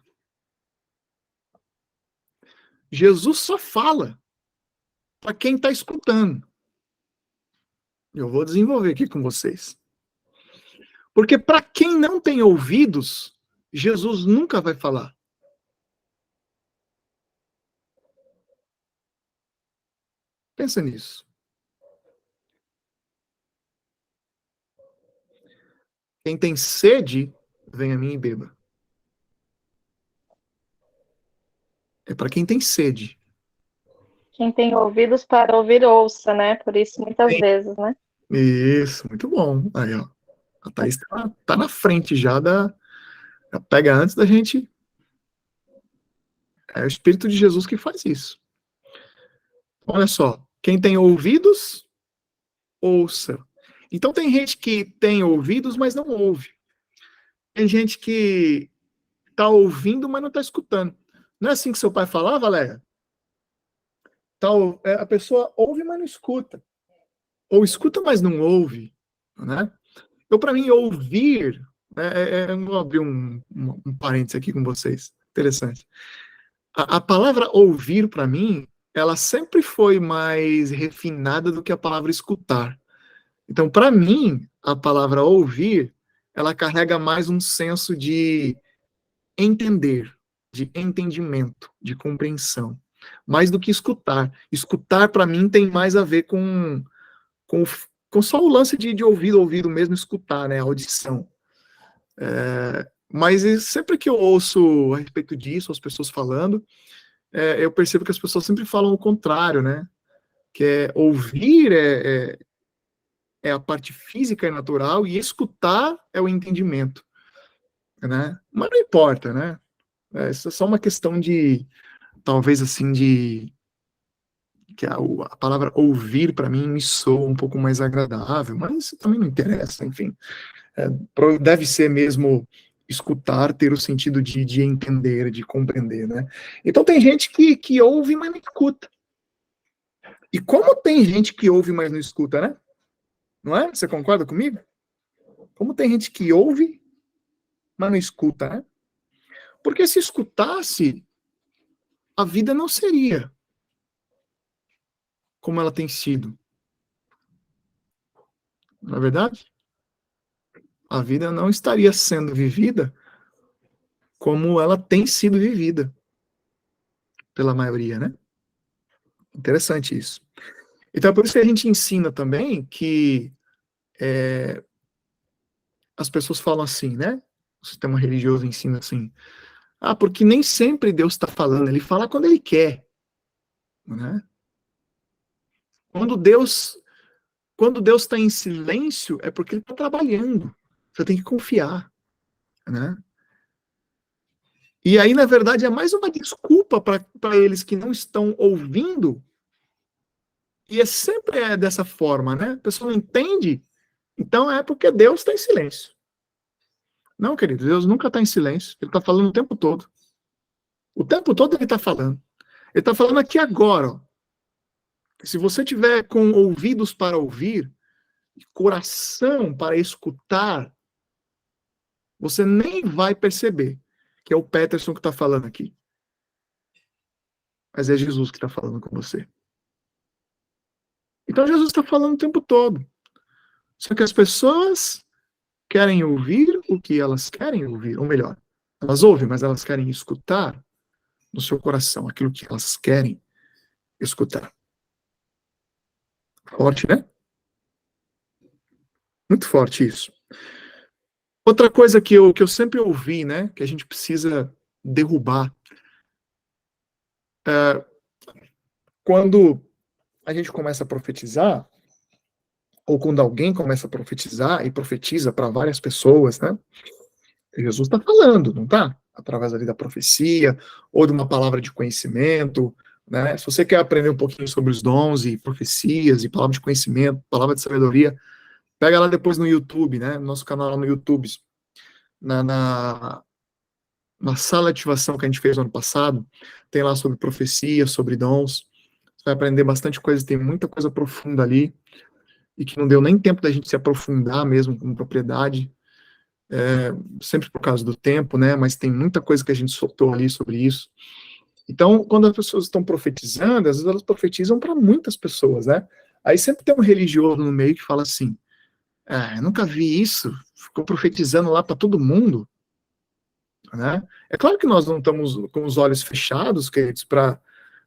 Jesus só fala para quem está escutando. Eu vou desenvolver aqui com vocês. Porque para quem não tem ouvidos, Jesus nunca vai falar. Pensa nisso. Quem tem sede, vem a mim e beba. É para quem tem sede. Quem tem ouvidos para ouvir, ouça, né? Por isso, muitas vezes, né? Isso, muito bom. Aí, ó. A Thaís tá na frente já pega antes da gente. É o Espírito de Jesus que faz isso. Olha só. Quem tem ouvidos, ouça. Então tem gente que tem ouvidos, mas não ouve. Tem gente que tá ouvindo, mas não tá escutando. Não é assim que seu pai falava, Valéria? A pessoa ouve, mas não escuta. Ou escuta, mas não ouve. Né? Então, para mim, ouvir. Eu vou abrir um parênteses aqui com vocês. Interessante. A palavra ouvir, para mim, ela sempre foi mais refinada do que a palavra escutar. Então, para mim, a palavra ouvir, ela carrega mais um senso de entender, de entendimento, de compreensão, mais do que escutar. Escutar, para mim, tem mais a ver com, com só o lance de ouvido mesmo, escutar, né, a audição. Mas sempre que eu ouço a respeito disso, as pessoas falando, eu percebo que as pessoas sempre falam o contrário, né? Que ouvir é a parte física e natural, e escutar é o entendimento, né? Mas não importa, né? Isso é só uma questão de, talvez assim, que a palavra ouvir para mim me soa um pouco mais agradável, mas isso também não interessa, enfim. Deve ser mesmo escutar, ter o sentido de entender, de compreender, né? Então tem gente que ouve, mas não escuta. E como tem gente que ouve, mas não escuta, né? Não é? Você concorda comigo? Como tem gente que ouve, mas não escuta, né? Porque se escutasse, a vida não seria como ela tem sido. Não é verdade? A vida não estaria sendo vivida como ela tem sido vivida pela maioria, né? Interessante isso. Então é por isso que a gente ensina também que as pessoas falam assim, né? O sistema religioso ensina assim, porque nem sempre Deus está falando, ele fala quando ele quer, né? Quando Deus está em silêncio, é porque ele está trabalhando. Você tem que confiar, né? E aí, na verdade, é mais uma desculpa para eles que não estão ouvindo. E sempre dessa forma, né? A pessoa não entende, então é porque Deus está em silêncio. Não, querido, Deus nunca está em silêncio. Ele está falando o tempo todo. O tempo todo ele está falando. Ele está falando aqui agora. Ó. Se você tiver com ouvidos para ouvir, coração para escutar, você nem vai perceber que é o Peterson que está falando aqui. Mas é Jesus que está falando com você. Então Jesus está falando o tempo todo. Só que as pessoas querem ouvir o que elas querem ouvir, ou melhor, elas ouvem, mas elas querem escutar no seu coração aquilo que elas querem escutar. Forte, né? Muito forte isso. Outra coisa que eu sempre ouvi, né, que a gente precisa derrubar, quando a gente começa a profetizar, ou quando alguém começa a profetizar e profetiza para várias pessoas, né? Jesus está falando, não está? Através ali da profecia, ou de uma palavra de conhecimento, né? Se você quer aprender um pouquinho sobre os dons e profecias e palavra de conhecimento, palavra de sabedoria, pega lá depois no YouTube, né? Nosso canal lá no YouTube, na sala de ativação que a gente fez no ano passado, tem lá sobre profecia, sobre dons. Você vai aprender bastante coisa, tem muita coisa profunda ali, e que não deu nem tempo da gente se aprofundar mesmo com propriedade, sempre por causa do tempo, né? Mas tem muita coisa que a gente soltou ali sobre isso. Então, quando as pessoas estão profetizando, às vezes elas profetizam para muitas pessoas, né? Aí sempre tem um religioso no meio que fala assim: eu nunca vi isso, ficou profetizando lá para todo mundo, né? É claro que nós não estamos com os olhos fechados, queridos, para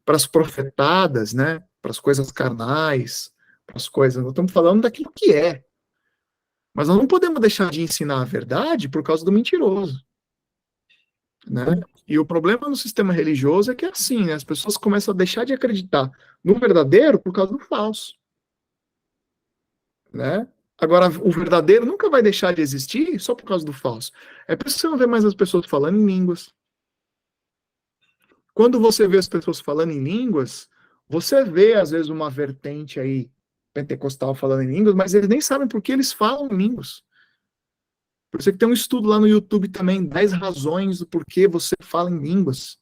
as profetadas, né? Para as coisas carnais, para as coisas. Nós estamos falando daquilo que é. Mas nós não podemos deixar de ensinar a verdade por causa do mentiroso, né? E o problema no sistema religioso é que é assim, né? As pessoas começam a deixar de acreditar no verdadeiro por causa do falso, né? Agora, o verdadeiro nunca vai deixar de existir só por causa do falso. É por isso que você não vê mais as pessoas falando em línguas. Quando você vê as pessoas falando em línguas, você vê, às vezes, uma vertente aí pentecostal falando em línguas, mas eles nem sabem por que eles falam em línguas. Por isso que tem um estudo lá no YouTube também, 10 razões do porquê você fala em línguas.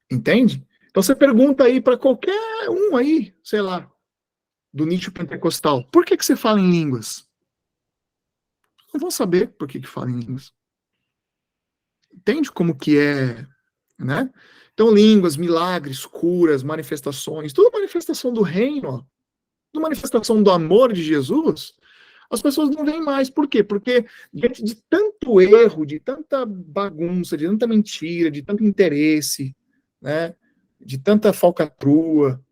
Entende? Então você pergunta aí para qualquer um aí, sei lá, do nicho pentecostal, por que você fala em línguas? Não vão saber por que fala em línguas. Entende como que é, né? Então, línguas, milagres, curas, manifestações, tudo manifestação do reino, ó, tudo manifestação do amor de Jesus. as pessoas não veem mais. Por quê? Porque diante de tanto erro, de tanta bagunça, de tanta mentira, de tanto interesse, né, de tanta falcatrua,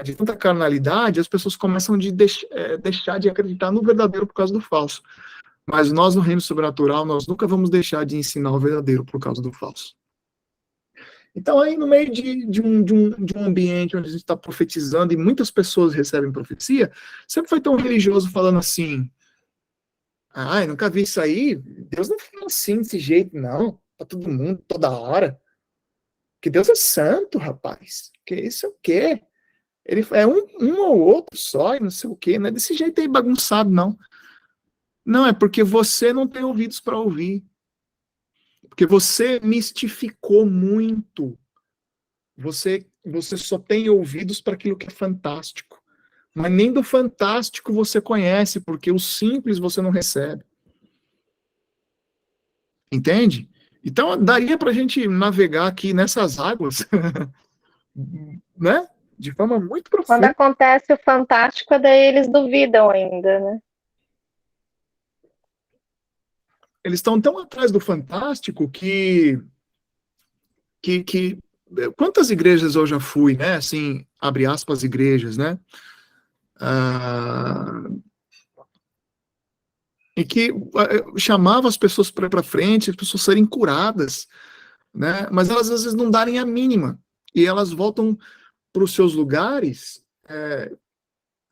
de tanta carnalidade, as pessoas começam a deixar de acreditar no verdadeiro por causa do falso. Mas nós, no reino sobrenatural, nós nunca vamos deixar de ensinar o verdadeiro por causa do falso. Então, aí, no meio de um ambiente onde a gente está profetizando e muitas pessoas recebem profecia, sempre foi tão religioso falando assim: ah, eu nunca vi isso aí. Deus não fala assim, desse jeito, não. Pra todo mundo, toda hora. Que Deus é santo, rapaz. Que isso é o quê? Ele é um ou outro só, e não sei o quê. Não é desse jeito aí bagunçado, não. Não, é porque você não tem ouvidos para ouvir. Porque você mistificou muito. Você só tem ouvidos para aquilo que é fantástico. Mas nem do fantástico você conhece, porque o simples você não recebe. Entende? Então, daria para a gente navegar aqui nessas águas, né? De forma muito Quando profunda. acontece o fantástico, daí eles duvidam ainda, né? Eles estão tão atrás do fantástico que quantas igrejas eu já fui, né? Assim, abre aspas, igrejas, né? Ah, e que chamava as pessoas para frente, as pessoas serem curadas, né? Mas elas às vezes não darem a mínima. E elas voltam para os seus lugares,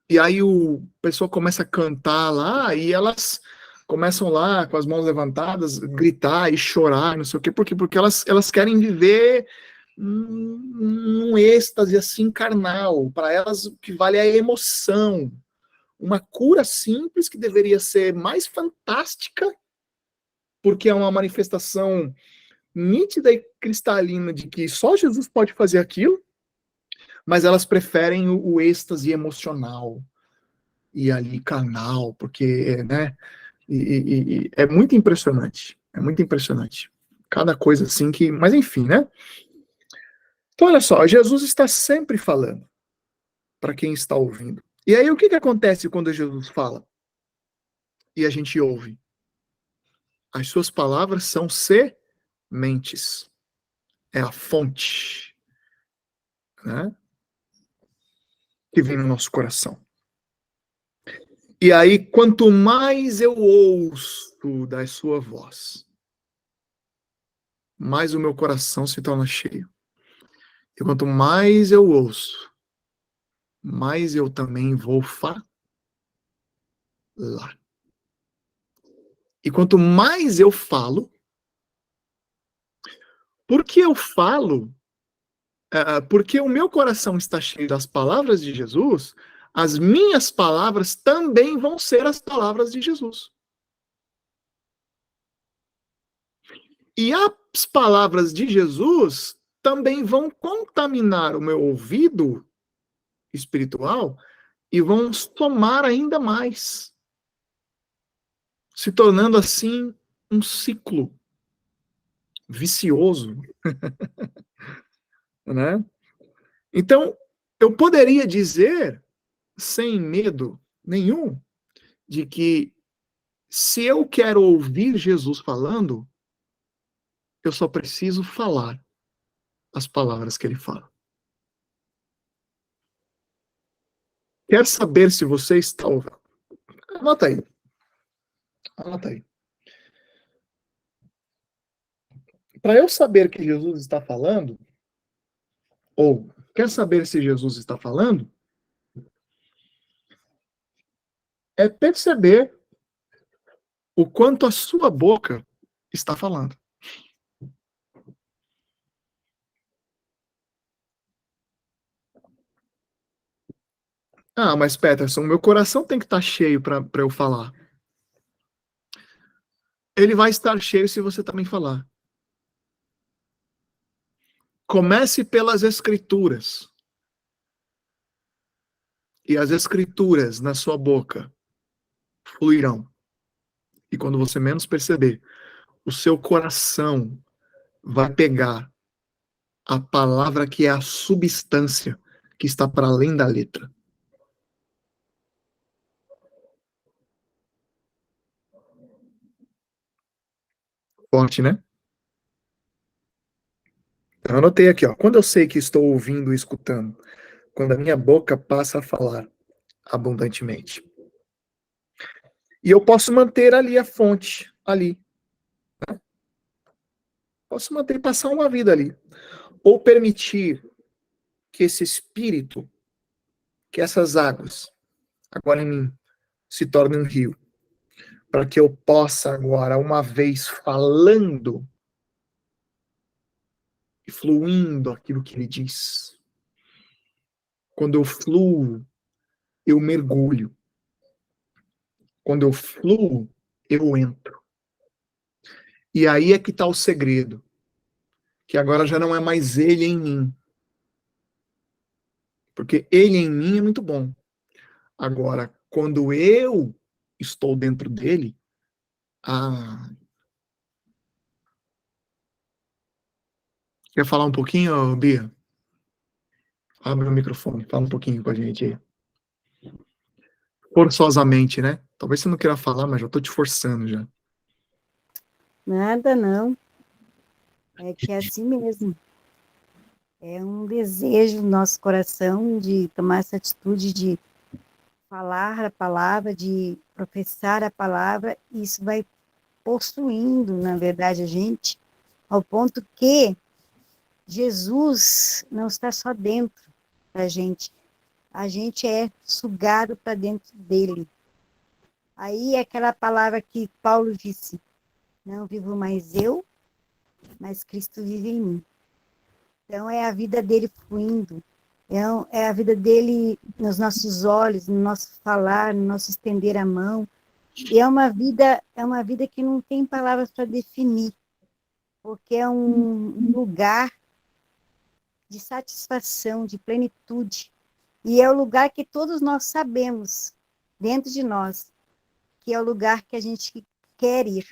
e aí o pessoal começa a cantar lá, e elas começam lá com as mãos levantadas, gritar e chorar, não sei o quê, porque elas querem viver um êxtase assim carnal. Para elas o que vale é a emoção. Uma cura simples que deveria ser mais fantástica, porque é uma manifestação nítida e cristalina de que só Jesus pode fazer aquilo, mas elas preferem o êxtase emocional e ali carnal, porque, né, e é muito impressionante, é muito impressionante. Cada coisa assim que, mas enfim, né? Então, olha só, Jesus está sempre falando para quem está ouvindo. E aí, o que acontece quando Jesus fala e a gente ouve? As suas palavras são sementes, é a fonte, né, que vem no nosso coração. E aí, quanto mais eu ouço da sua voz, mais o meu coração se torna cheio. E quanto mais eu ouço, mais eu também vou falar. E quanto mais eu falo, porque eu falo, porque o meu coração está cheio das palavras de Jesus, as minhas palavras também vão ser as palavras de Jesus. E as palavras de Jesus também vão contaminar o meu ouvido espiritual e vão somar ainda mais, se tornando assim um ciclo vicioso, né? Então, eu poderia dizer, sem medo nenhum, de que se eu quero ouvir Jesus falando, eu só preciso falar as palavras que ele fala. Quer saber se você está ouvindo? Anota aí. Anota aí. Para eu saber que Jesus está falando, ou quer saber se Jesus está falando, é perceber o quanto a sua boca está falando. Ah, mas Peterson, meu coração tem que estar cheio para eu falar. Ele vai estar cheio se você também falar. Comece pelas escrituras. E as escrituras na sua boca fluirão. E quando você menos perceber, o seu coração vai pegar a palavra que é a substância que está para além da letra. Forte, né? Eu anotei aqui, ó. Quando eu sei que estou ouvindo e escutando, quando a minha boca passa a falar abundantemente. E eu posso manter ali a fonte, ali. Posso manter, passar uma vida ali. Ou permitir que esse espírito, que essas águas, agora em mim, se tornem um rio. Para que eu possa agora, uma vez falando e fluindo aquilo que ele diz. Quando eu fluo, eu mergulho. Quando eu fluo, eu entro. E aí é que está o segredo. Que agora já não é mais ele em mim. Porque ele em mim é muito bom. Agora, quando eu estou dentro dele, ah, quer falar um pouquinho, Bia? Abre o microfone, fala um pouquinho com a gente aí. Forçosamente, né? Talvez você não queira falar, mas já tô te forçando já. Nada, não. É que é assim mesmo. É um desejo no nosso coração de tomar essa atitude de falar a palavra, de professar a palavra, e isso vai possuindo, na verdade, a gente, ao ponto que Jesus não está só dentro da gente, a gente é sugado para dentro dele. Aí é aquela palavra que Paulo disse: não vivo mais eu, mas Cristo vive em mim. Então é a vida dele fluindo, é a vida dele nos nossos olhos, no nosso falar, no nosso estender a mão. E é uma vida que não tem palavras para definir, porque é um lugar de satisfação, de plenitude. E é o lugar que todos nós sabemos, dentro de nós, que é o lugar que a gente quer ir.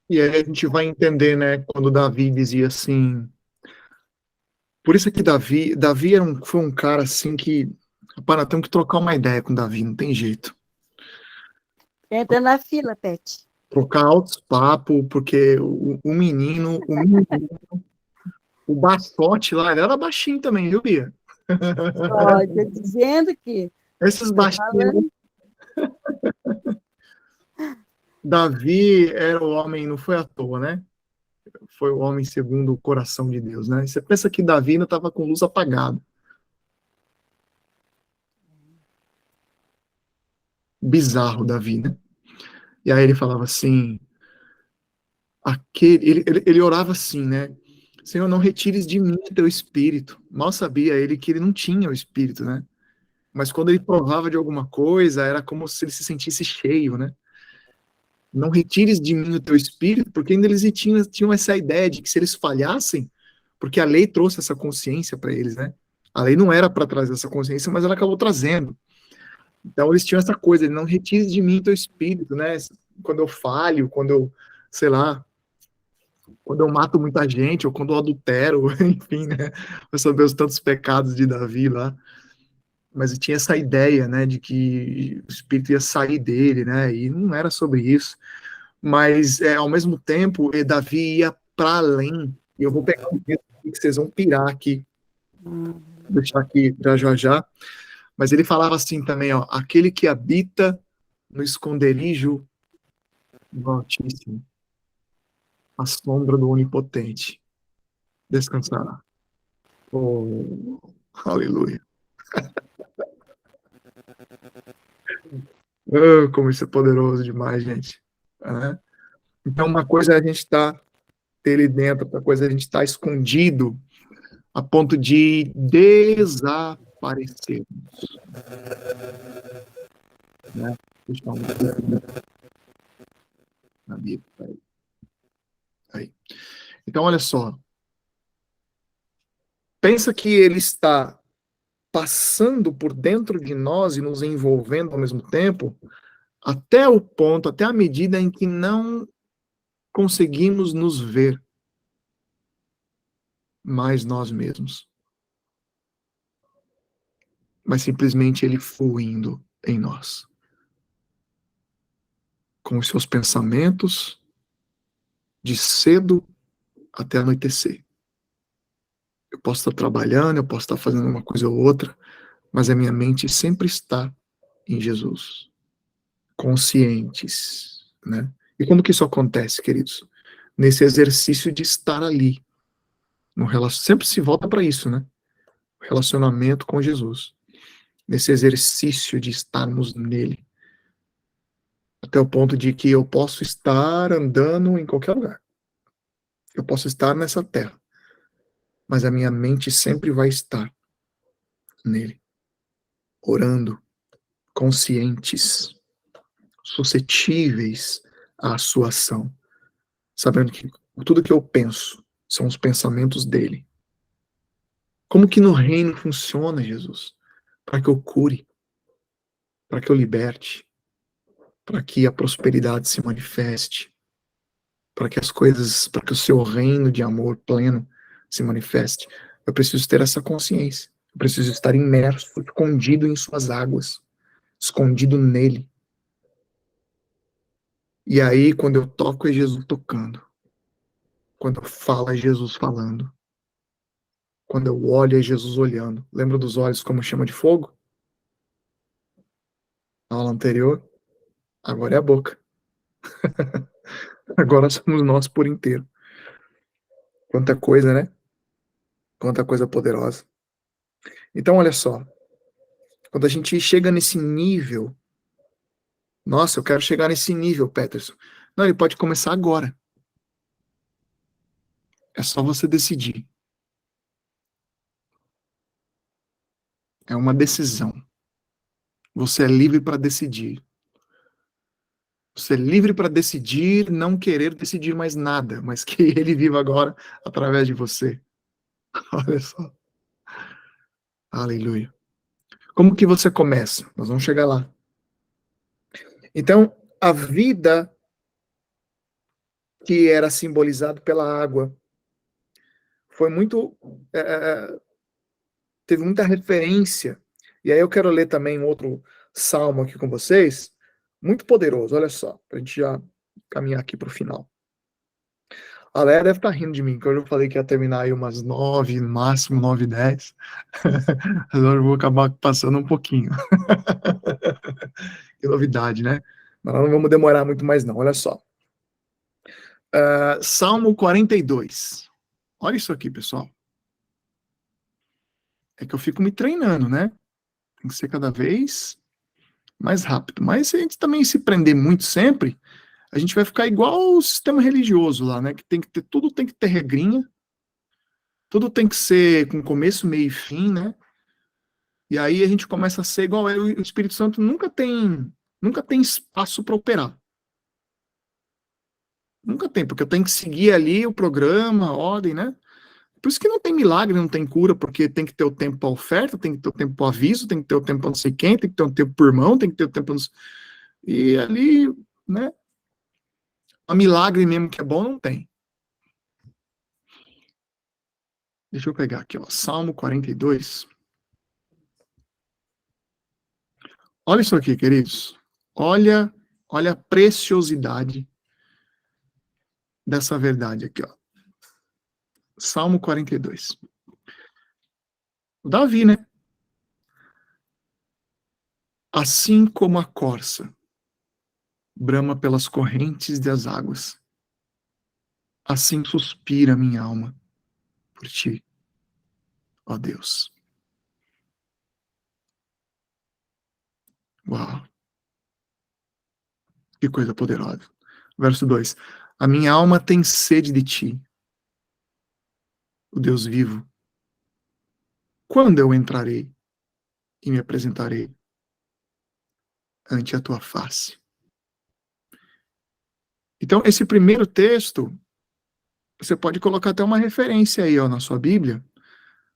E aí a gente vai entender, né, quando Davi dizia assim. Por isso é que Davi foi um cara assim que. Rapaz, nós temos que trocar uma ideia com Davi, não tem jeito. Entra na fila, Pet. Trocar altos papos, porque o baixote lá, ele era baixinho também, viu, Bia? Ó, tô dizendo que Esses tô baixinhos. falando. Davi era o homem, não foi à toa, né? Foi o homem segundo o coração de Deus, né? Você pensa que Davi ainda estava com luz apagada. Bizarro, Davi, né? E aí ele falava assim, ele orava assim, né? Senhor, não retires de mim o teu espírito. Mal sabia ele que ele não tinha o espírito, né? Mas quando ele provava de alguma coisa, era como se ele se sentisse cheio, né? Não retires de mim o teu espírito, porque ainda eles tinham essa ideia de que se eles falhassem, porque a lei trouxe essa consciência para eles, né? A lei não era para trazer essa consciência, mas ela acabou trazendo. Então eles tinham essa coisa, não retires de mim o teu espírito, né? Quando eu falho, quando eu, sei lá, quando eu mato muita gente, ou quando eu adultero, enfim, né? Vai saber os tantos pecados de Davi lá. Mas tinha essa ideia, né, de que o espírito ia sair dele, né? E não era sobre isso. Mas, ao mesmo tempo, Davi ia para além. E eu vou pegar um texto aqui que vocês vão pirar aqui, vou deixar aqui já já. Mas ele falava assim também, ó, aquele que habita no esconderijo do Altíssimo, a sombra do Onipotente, descansará. Oh, aleluia. Oh, como isso é poderoso demais, gente. Né? Então, uma coisa é a gente estar dele dentro, outra coisa é a gente estar escondido a ponto de desaparecer. Né? Deixa eu na Bíblia. Aí. Então, olha só. Pensa que ele está passando por dentro de nós e nos envolvendo ao mesmo tempo, até o ponto, até a medida em que não conseguimos nos ver mais nós mesmos, mas simplesmente ele fluindo em nós. com os seus pensamentos de cedo até anoitecer. Eu posso estar trabalhando, eu posso estar fazendo uma coisa ou outra, mas a minha mente sempre está em Jesus. Conscientes, né? E como que isso acontece, queridos? Nesse exercício de estar ali. Sempre se volta para isso, né? Relacionamento com Jesus. Nesse exercício de estarmos nele. Até o ponto de que eu posso estar andando em qualquer lugar. Eu posso estar nessa terra. Mas a minha mente sempre vai estar nele. Orando, conscientes, suscetíveis à sua ação. Sabendo que tudo que eu penso são os pensamentos dele. Como que no reino funciona, Jesus? Para que eu cure, para que eu liberte, para que a prosperidade se manifeste, para que as coisas, para que o seu reino de amor pleno se manifeste. Eu preciso ter essa consciência. Eu preciso estar imerso, escondido em suas águas, escondido nele. E aí, quando eu toco, é Jesus tocando. Quando eu falo, é Jesus falando. Quando eu olho, é Jesus olhando. Lembra dos olhos como chama de fogo? Na aula anterior. Agora é a boca. Agora somos nós por inteiro. Quanta coisa, né? Quanta coisa poderosa. Então, olha só. Quando a gente chega nesse nível, nossa, eu quero chegar nesse nível, Peterson. Não, ele pode começar agora. É só você decidir. É uma decisão. Você é livre para decidir. Você é livre para decidir, não querer decidir mais nada, mas que ele viva agora através de você. Olha só. Aleluia. Como que você começa? Nós vamos chegar lá. Então, a vida que era simbolizado pela água foi muito teve muita referência. E aí eu quero ler também um outro salmo aqui com vocês, muito poderoso, olha só, para a gente já caminhar aqui para o final. A Léa deve estar rindo de mim, que hoje eu falei que ia terminar aí umas 9, no máximo 9:10. Agora eu vou acabar passando um pouquinho. Que novidade, né? Mas nós não vamos demorar muito mais não, olha só. Salmo 42. Olha isso aqui, pessoal. É que eu fico me treinando, né? Tem que ser cada vez mais rápido. Mas se a gente também se prender muito sempre, a gente vai ficar igual o sistema religioso lá, né? Que tem que ter, tudo tem que ter regrinha, tudo tem que ser com começo, meio e fim, né? E aí a gente começa a ser igual ele, o Espírito Santo nunca tem espaço para operar. Nunca tem, porque eu tenho que seguir ali o programa, a ordem, né? Por isso que não tem milagre, não tem cura, porque tem que ter o tempo para oferta, tem que ter o tempo para aviso, tem que ter o tempo para não sei quem, tem que ter o tempo por irmão, tem que ter o tempo para não... E ali, né? A milagre mesmo que é bom, não tem. Deixa eu pegar aqui, ó, Salmo 42. Olha isso aqui, queridos. Olha a preciosidade dessa verdade aqui, ó. Salmo 42. Davi, né? Assim como a corça brama pelas correntes das águas, assim suspira minha alma por ti, ó Deus. Uau! Que coisa poderosa. Verso 2. A minha alma tem sede de ti, o Deus vivo. Quando eu entrarei e me apresentarei ante a tua face? Então, esse primeiro texto, você pode colocar até uma referência aí, ó, na sua Bíblia.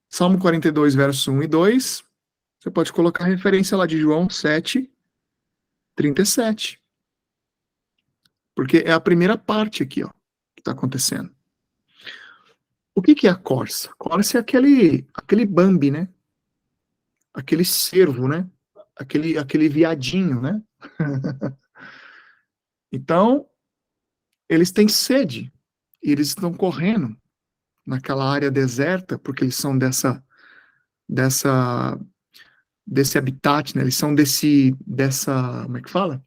Salmo 42, verso 1 e 2. Você pode colocar a referência lá de João 7, 37. Porque é a primeira parte aqui, ó, que está acontecendo. O que é a corça? Corça é aquele Bambi, né? Aquele cervo, né? Aquele viadinho, né? Então, eles têm sede, e eles estão correndo naquela área deserta, porque eles são dessa, desse habitat, né? Eles são como é que fala?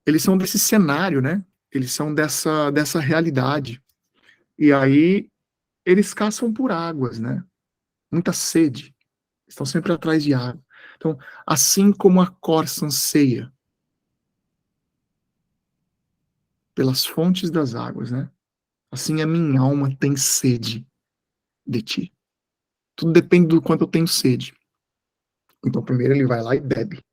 Eles são desse cenário, né? Eles são dessa realidade. E aí, eles caçam por águas, né? Muita sede. Estão sempre atrás de água. Então, assim como a corça anseia pelas fontes das águas, né? Assim a minha alma tem sede de ti. Tudo depende do quanto eu tenho sede. Então, primeiro ele vai lá e bebe.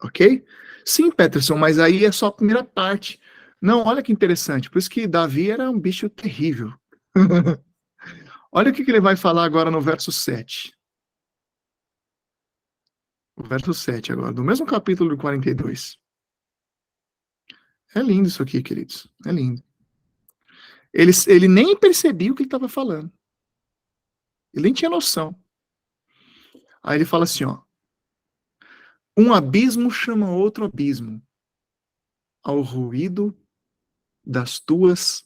Ok? Sim, Peterson, mas aí é só a primeira parte. Não, olha que interessante. Por isso que Davi era um bicho terrível. Olha o que ele vai falar agora no verso 7. O verso 7 agora, do mesmo capítulo do 42. É lindo isso aqui, queridos. É lindo. Ele nem percebia o que ele estava falando. Ele nem tinha noção. Aí ele fala assim, ó. Um abismo chama outro abismo ao ruído das tuas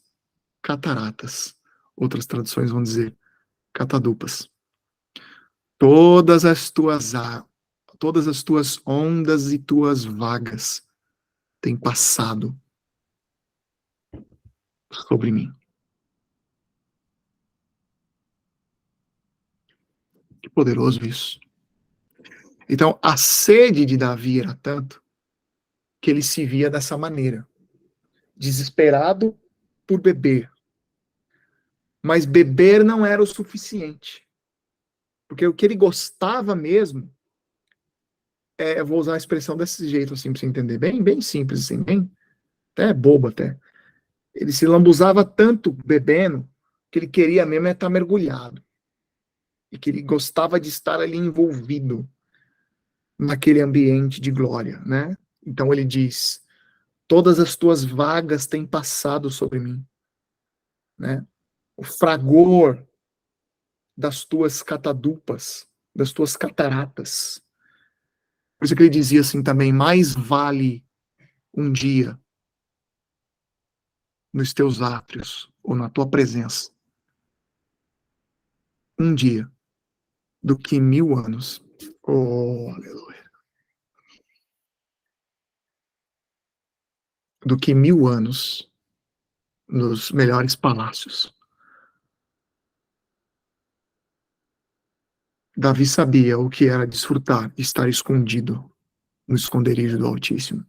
cataratas. Outras traduções vão dizer catadupas. Todas as tuas todas as tuas ondas e tuas vagas têm passado sobre mim. Que poderoso isso. Então, a sede de Davi era tanto que ele se via dessa maneira, desesperado por beber. Mas beber não era o suficiente. Porque o que ele gostava mesmo, eu vou usar a expressão desse jeito, assim, para você entender, bem simples, assim, bem, até bobo até. Ele se lambuzava tanto bebendo, que ele queria mesmo estar mergulhado. E que ele gostava de estar ali envolvido naquele ambiente de glória, né? Então ele diz, todas as tuas vagas têm passado sobre mim, né? O fragor das tuas catadupas, das tuas cataratas. Por isso que ele dizia assim também, mais vale um dia nos teus átrios, ou na tua presença, um dia, do que 1000 anos. Oh, aleluia. Do que 1000 anos nos melhores palácios. Davi sabia o que era desfrutar, estar escondido no esconderijo do Altíssimo.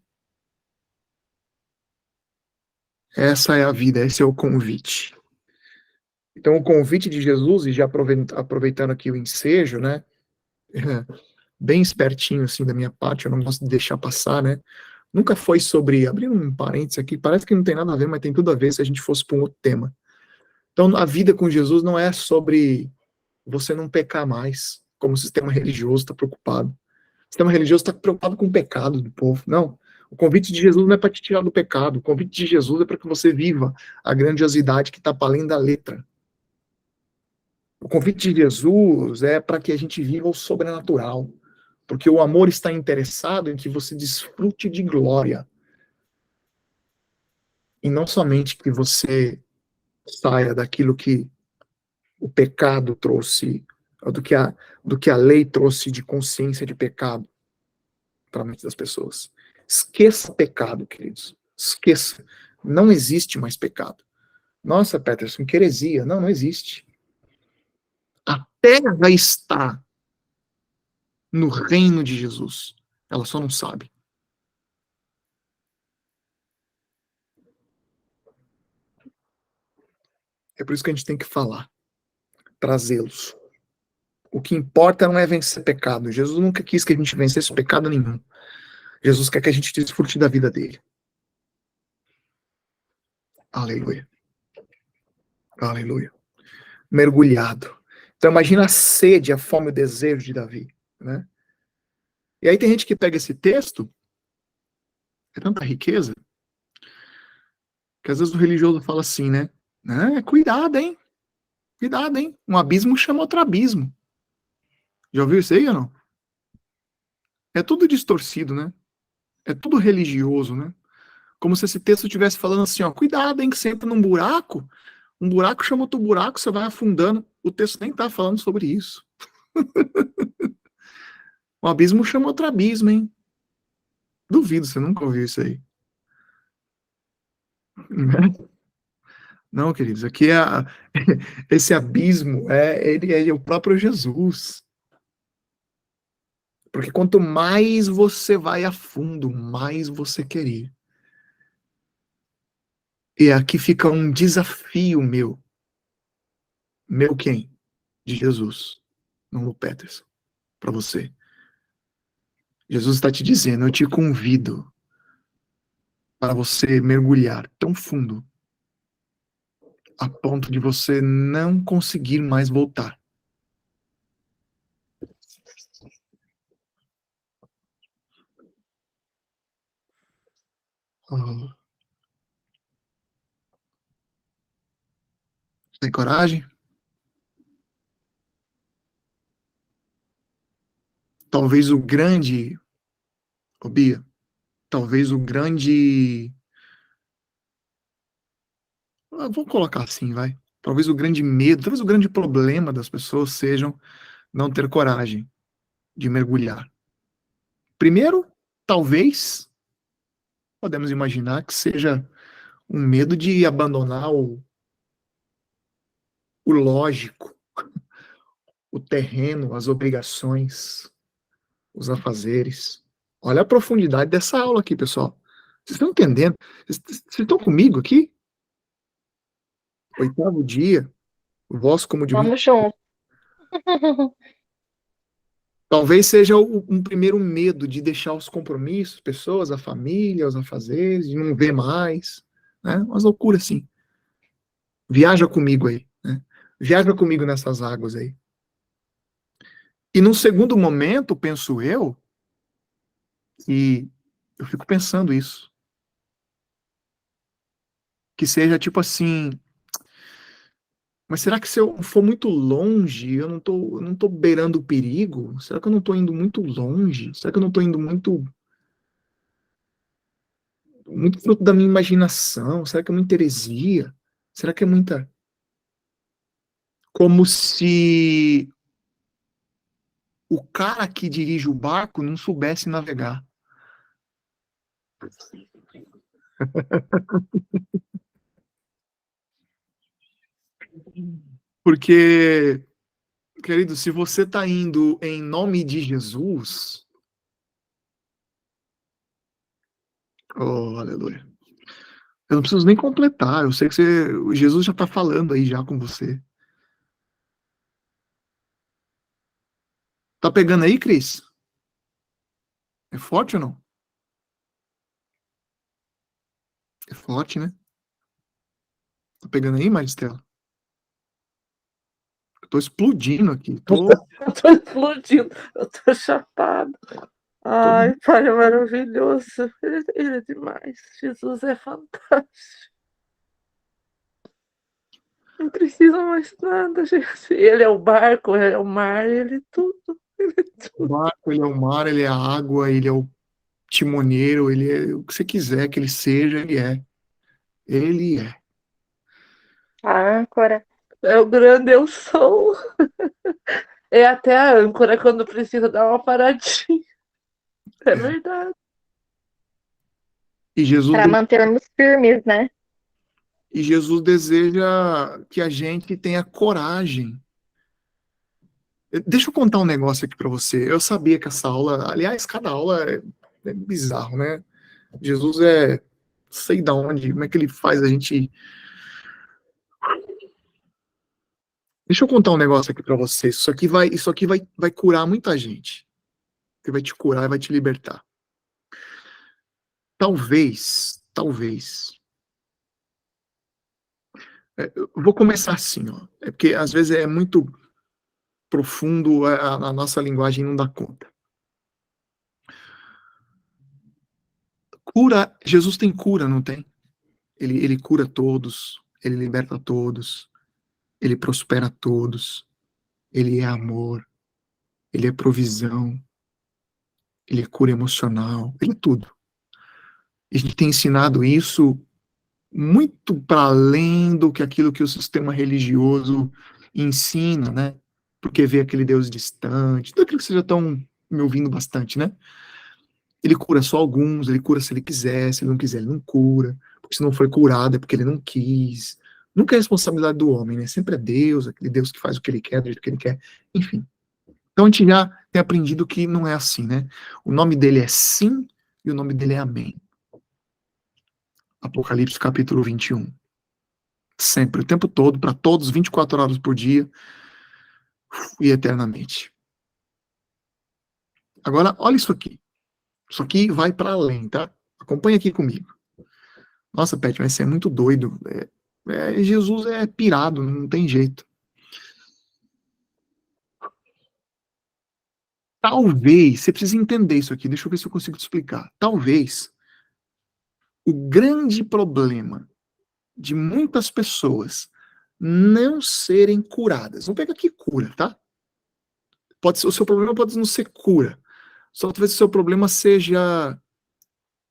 Essa é a vida, esse é o convite. Então, o convite de Jesus, e já aproveitando aqui o ensejo, né? Bem espertinho, assim, da minha parte, eu não gosto de deixar passar, né? Nunca foi sobre, abrindo um parênteses aqui, parece que não tem nada a ver, mas tem tudo a ver se a gente fosse para um outro tema. Então, a vida com Jesus não é sobre você não pecar mais, como o sistema religioso está preocupado. O sistema religioso está preocupado com o pecado do povo. Não. O convite de Jesus não é para te tirar do pecado. O convite de Jesus é para que você viva a grandiosidade que está para além da letra. O convite de Jesus é para que a gente viva o sobrenatural. Porque o amor está interessado em que você desfrute de glória. E não somente que você saia daquilo que o pecado trouxe, do que a lei trouxe de consciência de pecado para a mente das pessoas. Esqueça pecado, queridos. Esqueça. Não existe mais pecado. Nossa, Peterson, que heresia. Não, não existe. A terra está no reino de Jesus. Ela só não sabe. É por isso que a gente tem que falar, trazê-los. O que importa não é vencer pecado. Jesus nunca quis que a gente vencesse pecado nenhum. Jesus quer que a gente desfrute da vida dele. Aleluia. Aleluia. Mergulhado. Então imagina a sede, a fome, o desejo de Davi, né? E aí tem gente que pega esse texto, é tanta riqueza, que às vezes o religioso fala assim, né? Cuidado, hein? Cuidado, hein? Um abismo chama outro abismo. Já ouviu isso aí ou não? É tudo distorcido, né? É tudo religioso, né? Como se esse texto estivesse falando assim, ó, cuidado, hein, que você entra num buraco, um buraco chama outro buraco, você vai afundando. O texto nem tá falando sobre isso. Um abismo chama outro abismo, hein? Duvido, você nunca ouviu isso aí. Né? Não, queridos, aqui esse abismo ele é o próprio Jesus. Porque quanto mais você vai a fundo, mais você quer ir. E aqui fica um desafio meu. Meu quem? De Jesus. Não o Peterson. Para você. Jesus está te dizendo, eu te convido para você mergulhar tão fundo a ponto de você não conseguir mais voltar. Ah, tem coragem? Talvez o grande, ô Bia, talvez o grande, vou colocar assim, vai. Talvez o grande medo, talvez o grande problema das pessoas sejam não ter coragem de mergulhar. Primeiro, talvez, podemos imaginar que seja um medo de abandonar o lógico, o terreno, as obrigações, os afazeres. Olha a profundidade dessa aula aqui, pessoal. Vocês estão entendendo? Vocês estão comigo aqui? Oitavo dia, voz como de muito. Vamos junto. Talvez seja um primeiro medo de deixar os compromissos, pessoas, a família, os afazeres, de não ver mais. Né? Umas loucuras assim. Viaja comigo aí. Né? Viaja comigo nessas águas aí. E num segundo momento, penso eu, e eu fico pensando isso, que seja tipo assim, mas será que se eu for muito longe, eu não tô beirando o perigo? Será que eu não tô indo muito longe? Será que eu não tô indo muito fruto da minha imaginação? Será que é muita heresia? Será que é muita, como se o cara que dirige o barco não soubesse navegar? Porque, querido, se você está indo em nome de Jesus, oh, aleluia. Eu não preciso nem completar, eu sei que Jesus já está falando aí já com você. Tá pegando aí, Cris? É forte ou não? É forte, né? Tá pegando aí, Maristela? Eu tô explodindo aqui. Eu tô explodindo, eu tô chapado. Tô- Ai, Pai é maravilhoso. Ele é demais. Jesus é fantástico. Não precisa mais nada, gente. Ele é o barco, ele é o mar, ele é tudo. Ele é O tudo. barco, ele é o mar, ele é a água, ele é o timoneiro, ele é o que você quiser que ele seja, ele é. Ele é. A âncora. É o grande eu sou. É até a âncora quando precisa dar uma paradinha. É É. verdade. E Jesus, Para mantermos firmes, né? e Jesus deseja que a gente tenha coragem. Deixa eu contar um negócio aqui para você. Eu sabia que essa aula, aliás, cada aula é bizarro, né? Jesus sei da onde, como é que ele faz a gente. Deixa eu contar um negócio aqui para você. Isso aqui vai curar muita gente. Que vai te curar e vai te libertar. Talvez. Eu vou começar assim, ó. É porque às vezes é muito profundo, a nossa linguagem não dá conta. Cura, Jesus tem cura, não tem? Ele cura todos, ele liberta todos, ele prospera todos, ele é amor, ele é provisão, ele é cura emocional, ele é tudo. E a gente tem ensinado isso muito para além do que aquilo que o sistema religioso ensina, né? Porque vê aquele Deus distante, tudo aquilo que vocês já estão me ouvindo bastante, né? Ele cura só alguns, ele cura se ele quiser, se ele não quiser, ele não cura. Porque se não foi curado é porque ele não quis. Nunca é responsabilidade do homem, né? Sempre é Deus, aquele Deus que faz o que ele quer, do jeito que ele quer, enfim. Então a gente já tem aprendido que não é assim, né? O nome dele é sim e o nome dele é amém. Apocalipse capítulo 21. Sempre, o tempo todo, para todos, 24 horas por dia e eternamente. Agora, olha isso aqui. Isso aqui vai para além, tá? Acompanha aqui comigo. Nossa, Pet, mas você é muito doido. Jesus é pirado, não tem jeito. Talvez, você precisa entender isso aqui, deixa eu ver se eu consigo te explicar. Talvez o grande problema de muitas pessoas não serem curadas. Vamos pegar aqui cura, tá? Pode ser, o seu problema pode não ser cura. Só talvez o seu problema seja,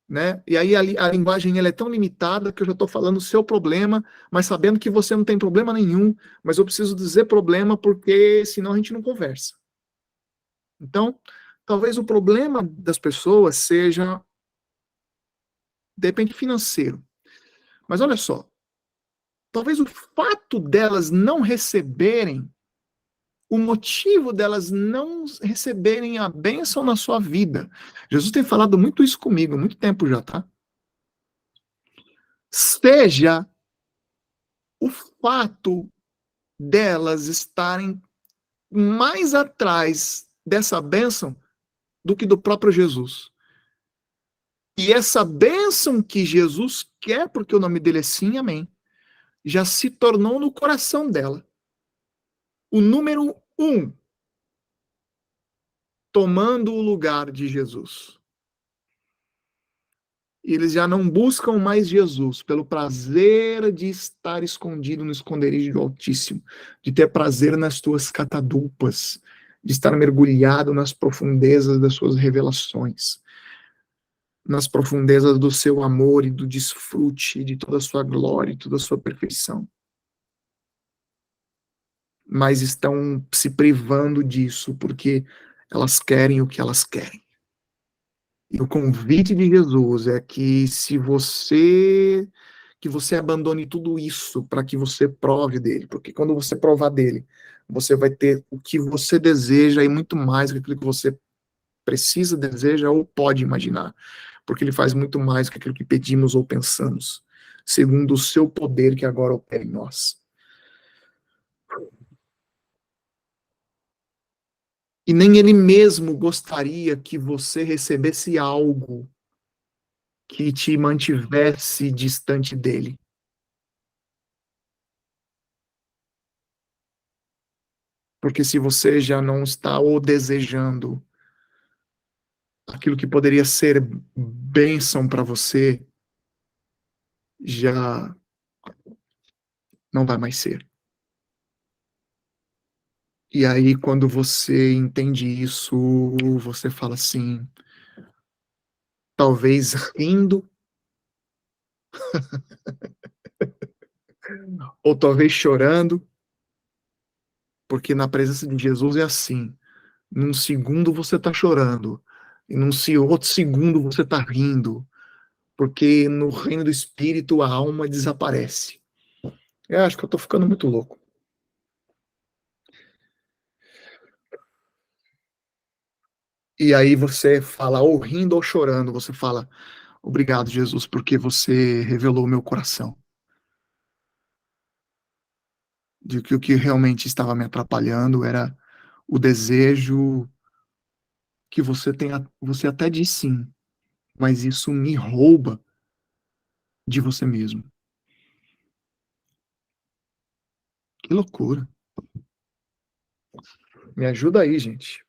né? E aí a linguagem ela é tão limitada que eu já estou falando o seu problema, mas sabendo que você não tem problema nenhum, mas eu preciso dizer problema porque senão a gente não conversa. Então, talvez o problema das pessoas seja, de repente, financeiro. Mas olha só, talvez o fato delas não receberem, o motivo delas não receberem a bênção na sua vida. Jesus tem falado muito isso comigo, há muito tempo já, tá? Seja o fato delas estarem mais atrás dessa bênção do que do próprio Jesus. E essa bênção que Jesus quer, porque o nome dele é sim, amém, já se tornou no coração dela o número 1, tomando o lugar de Jesus. E eles já não buscam mais Jesus pelo prazer de estar escondido no esconderijo do Altíssimo, de ter prazer nas tuas catadupas, de estar mergulhado nas profundezas das suas revelações, nas profundezas do seu amor e do desfrute de toda a sua glória e toda a sua perfeição. Mas estão se privando disso porque elas querem o que elas querem. E o convite de Jesus é que você abandone tudo isso para que você prove dele, porque quando você provar dele, você vai ter o que você deseja e muito mais do que aquilo que você precisa, deseja ou pode imaginar, porque ele faz muito mais do que aquilo que pedimos ou pensamos, segundo o seu poder que agora opera em nós. E nem ele mesmo gostaria que você recebesse algo que te mantivesse distante dele. Porque se você já não está o desejando, aquilo que poderia ser bênção para você, já não vai mais ser. E aí, quando você entende isso, você fala assim, talvez rindo, ou talvez chorando, porque na presença de Jesus é assim. Num segundo você está chorando, e num outro segundo você está rindo, porque no reino do Espírito a alma desaparece. Eu acho que eu estou ficando muito louco. E aí você fala, ou rindo ou chorando, você fala, obrigado, Jesus, porque você revelou o meu coração. De que o que realmente estava me atrapalhando era o desejo que você até diz sim, mas isso me rouba de você mesmo. Que loucura. Me ajuda aí, gente.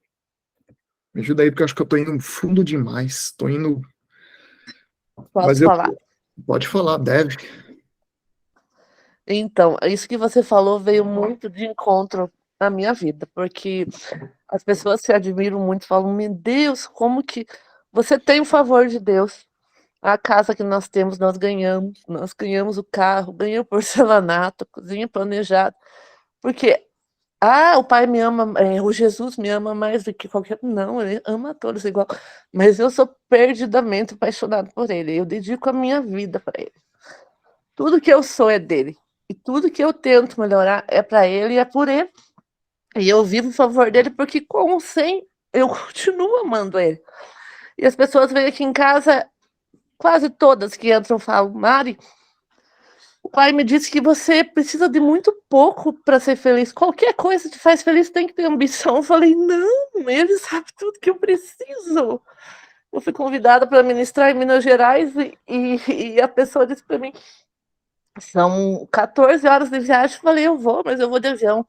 Me ajuda aí, porque eu acho que eu tô indo fundo demais. Tô indo. Posso falar? Pode falar, deve. Então, isso que você falou veio muito de encontro na minha vida, porque as pessoas se admiram muito, falam, meu Deus, como que você tem o favor de Deus? A casa que nós temos, nós ganhamos o carro, ganhamos o porcelanato, a cozinha planejada, porque o pai me ama, o Jesus me ama mais do que qualquer. Não, ele ama a todos igual. Mas eu sou perdidamente apaixonado por ele. Eu dedico a minha vida para ele. Tudo que eu sou é dele. E tudo que eu tento melhorar é para ele e é por ele. E eu vivo em favor dele porque, com ou sem, eu continuo amando ele. E as pessoas vêm aqui em casa, quase todas que entram falam, Mari, o pai me disse que você precisa de muito pouco para ser feliz. Qualquer coisa que te faz feliz tem que ter ambição. Eu falei, não, ele sabe tudo que eu preciso. Eu fui convidada para ministrar em Minas Gerais e a pessoa disse para mim, são 14 horas de viagem. Eu falei, eu vou, mas eu vou de avião.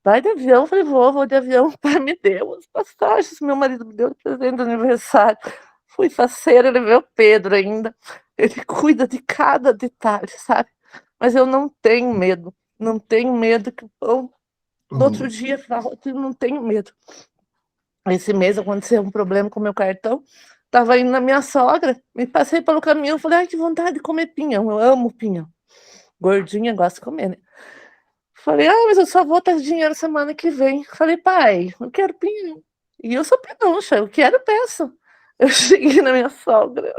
Vai de avião? Eu falei, vou de avião. O pai me deu as passagens, meu marido me deu de presente de aniversário. Fui faceira, ele veio o Pedro ainda. Ele cuida de cada detalhe, sabe? Mas eu não tenho medo. Não tenho medo que o pão no outro dia falta. Não tenho medo. Esse mês aconteceu um problema com o meu cartão. Tava indo na minha sogra, me passei pelo caminhão, falei, ai, que vontade de comer pinhão. Eu amo pinhão. Gordinha, gosta de comer, né? Falei, mas eu só vou ter dinheiro semana que vem. Falei, pai, eu quero pinhão. E eu sou pinoncha, eu quero, peço. Eu cheguei na minha sogra,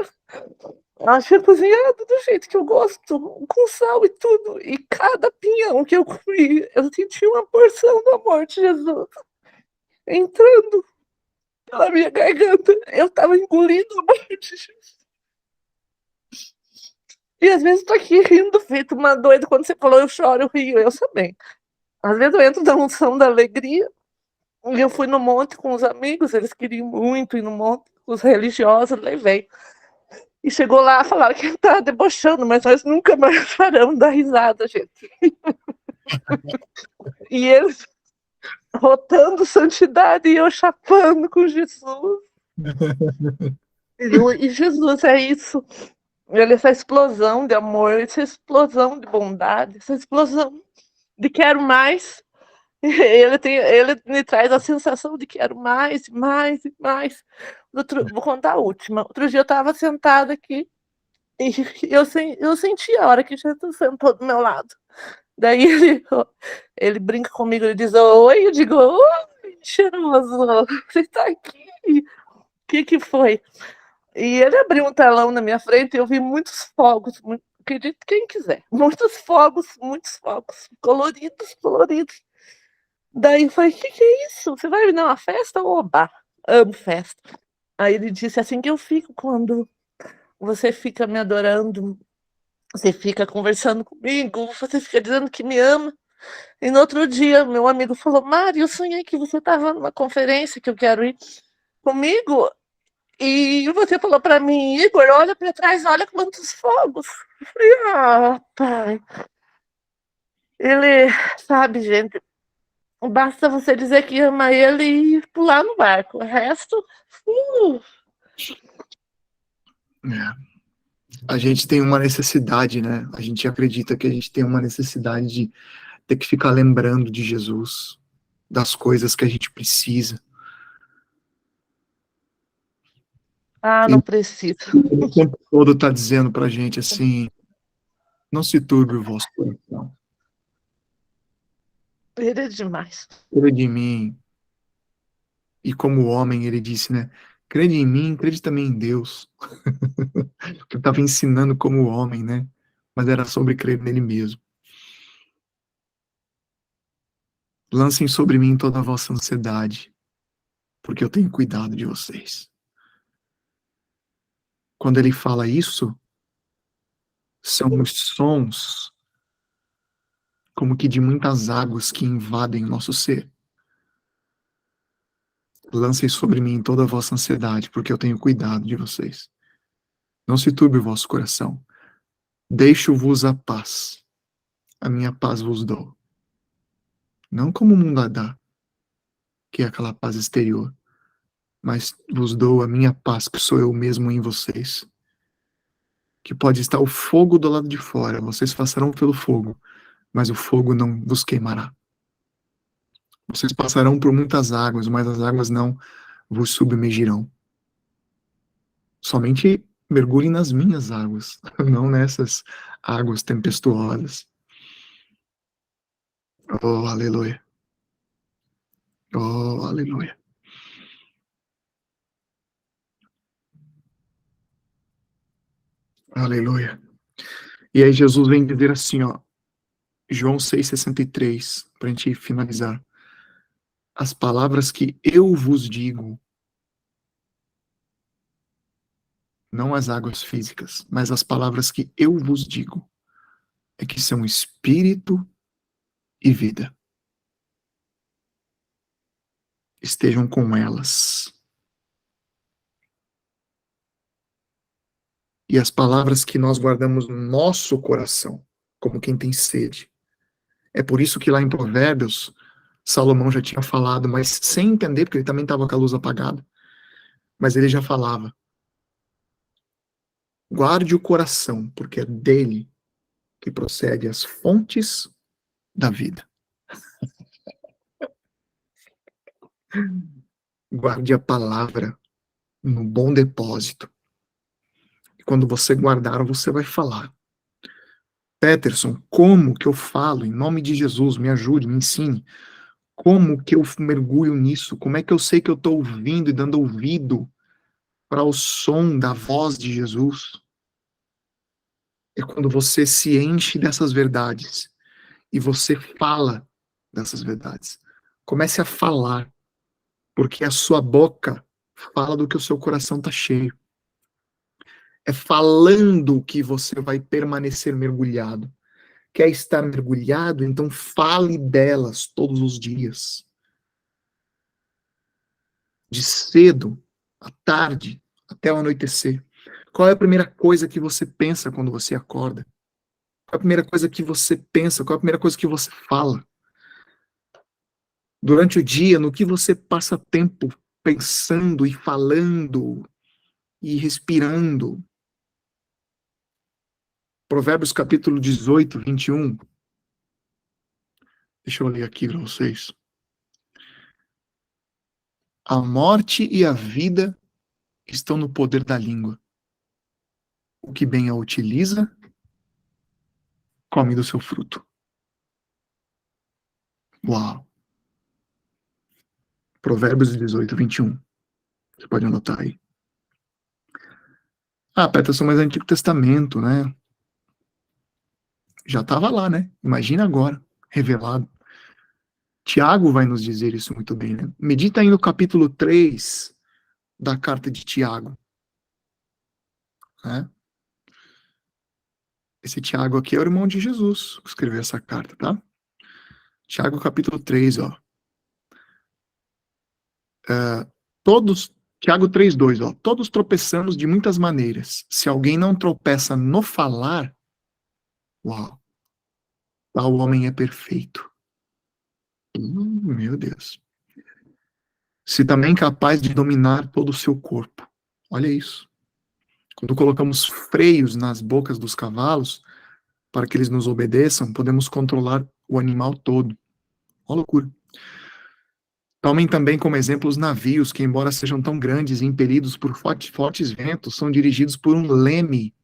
ela tinha cozinhado do jeito que eu gosto, com sal e tudo. E cada pinhão que eu comi, eu senti uma porção do amor de Jesus entrando pela minha garganta. Eu tava engolindo o amor de Jesus. E às vezes tô aqui rindo, feito uma doida. Quando você falou eu choro, eu rio, eu também. Às vezes eu entro na unção da alegria. E eu fui no monte com os amigos, eles queriam muito ir no monte, os religiosos, levei. E chegou lá, falaram que eu tava debochando, mas nós nunca mais paramos da risada, gente. E eles rotando santidade e eu chapando com Jesus. E Jesus é isso. Ele é essa explosão de amor, essa explosão de bondade, essa explosão de quero mais. Ele me traz a sensação de quero mais, mais e mais. Vou contar a última. Outro dia eu estava sentada aqui e eu senti a hora que Jesus sentou do meu lado. Daí ele brinca comigo, ele diz, oi, eu digo, oi, cheiroso, você está aqui? O que foi? E ele abriu um telão na minha frente e eu vi muitos fogos, acredite quem quiser, muitos fogos, coloridos, coloridos. Daí eu falei, que é isso? Você vai me dar uma festa? Oba, amo festa. Aí ele disse, assim que eu fico quando você fica me adorando, você fica conversando comigo, você fica dizendo que me ama. E no outro dia, meu amigo falou, Mari, eu sonhei que você estava numa conferência que eu quero ir comigo. E você falou para mim, Igor, olha para trás, olha quantos fogos. Eu falei, pai. Ele, sabe, gente, basta você dizer que ama ele e pular no barco. O resto. A gente tem uma necessidade, né? A gente acredita que a gente tem uma necessidade de ter que ficar lembrando de Jesus, das coisas que a gente precisa. Não precisa. O tempo todo tá dizendo pra gente assim, não se turbe o vosso coração. Ele é demais. Crede em mim. E como homem, ele disse, né? Crede em mim, crede também em Deus. Ele estava ensinando como homem, né? Mas era sobre crer nele mesmo. Lancem sobre mim toda a vossa ansiedade, porque eu tenho cuidado de vocês. Quando ele fala isso, são os sons como que de muitas águas que invadem nosso ser. Lancem sobre mim toda a vossa ansiedade, porque eu tenho cuidado de vocês. Não se turbe o vosso coração. Deixo-vos a paz. A minha paz vos dou. Não como o mundo a dá, que é aquela paz exterior, mas vos dou a minha paz, que sou eu mesmo em vocês. Que pode estar o fogo do lado de fora, vocês passarão pelo fogo, mas o fogo não vos queimará. Vocês passarão por muitas águas, mas as águas não vos submergirão. Somente mergulhe nas minhas águas, não nessas águas tempestuosas. Oh, aleluia. Oh, aleluia. Aleluia. E aí Jesus vem dizer assim, ó, João 6,63, para a gente finalizar. As palavras que eu vos digo, não as águas físicas, mas as palavras que eu vos digo, é que são espírito e vida. Estejam com elas. E as palavras que nós guardamos no nosso coração, como quem tem sede. É por isso que lá em Provérbios, Salomão já tinha falado, mas sem entender, porque ele também estava com a luz apagada. Mas ele já falava: guarde o coração, porque é dele que procede as fontes da vida. Guarde a palavra no bom depósito. E quando você guardar, você vai falar. Peterson, como que eu falo? Em nome de Jesus, me ajude, me ensine. Como que eu mergulho nisso? Como é que eu sei que eu estou ouvindo e dando ouvido para o som da voz de Jesus? É quando você se enche dessas verdades e você fala dessas verdades. Comece a falar, porque a sua boca fala do que o seu coração está cheio. É falando que você vai permanecer mergulhado. Quer estar mergulhado? Então fale delas todos os dias. De cedo, à tarde, até o anoitecer. Qual é a primeira coisa que você pensa quando você acorda? Qual é a primeira coisa que você pensa? Qual é a primeira coisa que você fala? Durante o dia, no que você passa tempo pensando e falando e respirando? Provérbios capítulo 18, 21. Deixa eu ler aqui para vocês. A morte e a vida estão no poder da língua. O que bem a utiliza, come do seu fruto. Uau! Provérbios 18, 21. Você pode anotar aí. Ah, Peterson, mas é Antigo Testamento, né? Já estava lá, né? Imagina agora, revelado. Tiago vai nos dizer isso muito bem, né? Medita aí no capítulo 3 da carta de Tiago. Né? Esse Tiago aqui é o irmão de Jesus que escreveu essa carta, tá? Tiago capítulo 3, ó. Tiago 3:2, ó. Todos tropeçamos de muitas maneiras. Se alguém não tropeça no falar, uau, tal homem é perfeito. Meu Deus. Se também capaz de dominar todo o seu corpo. Olha isso. Quando colocamos freios nas bocas dos cavalos, para que eles nos obedeçam, podemos controlar o animal todo. Uma loucura. Tomem também como exemplo os navios, que embora sejam tão grandes e impelidos por fortes ventos, são dirigidos por um leme,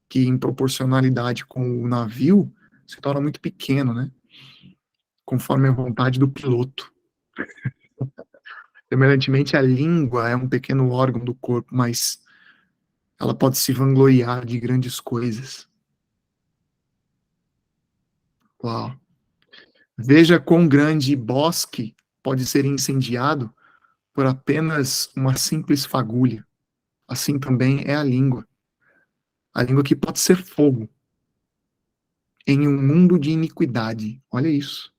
que em proporcionalidade com o navio, se torna muito pequeno, né? Conforme a vontade do piloto. Semelhantemente, a língua é um pequeno órgão do corpo, mas ela pode se vangloriar de grandes coisas. Uau! Veja quão grande bosque pode ser incendiado por apenas uma simples fagulha. Assim também é a língua. A língua que pode ser fogo em um mundo de iniquidade. Olha isso.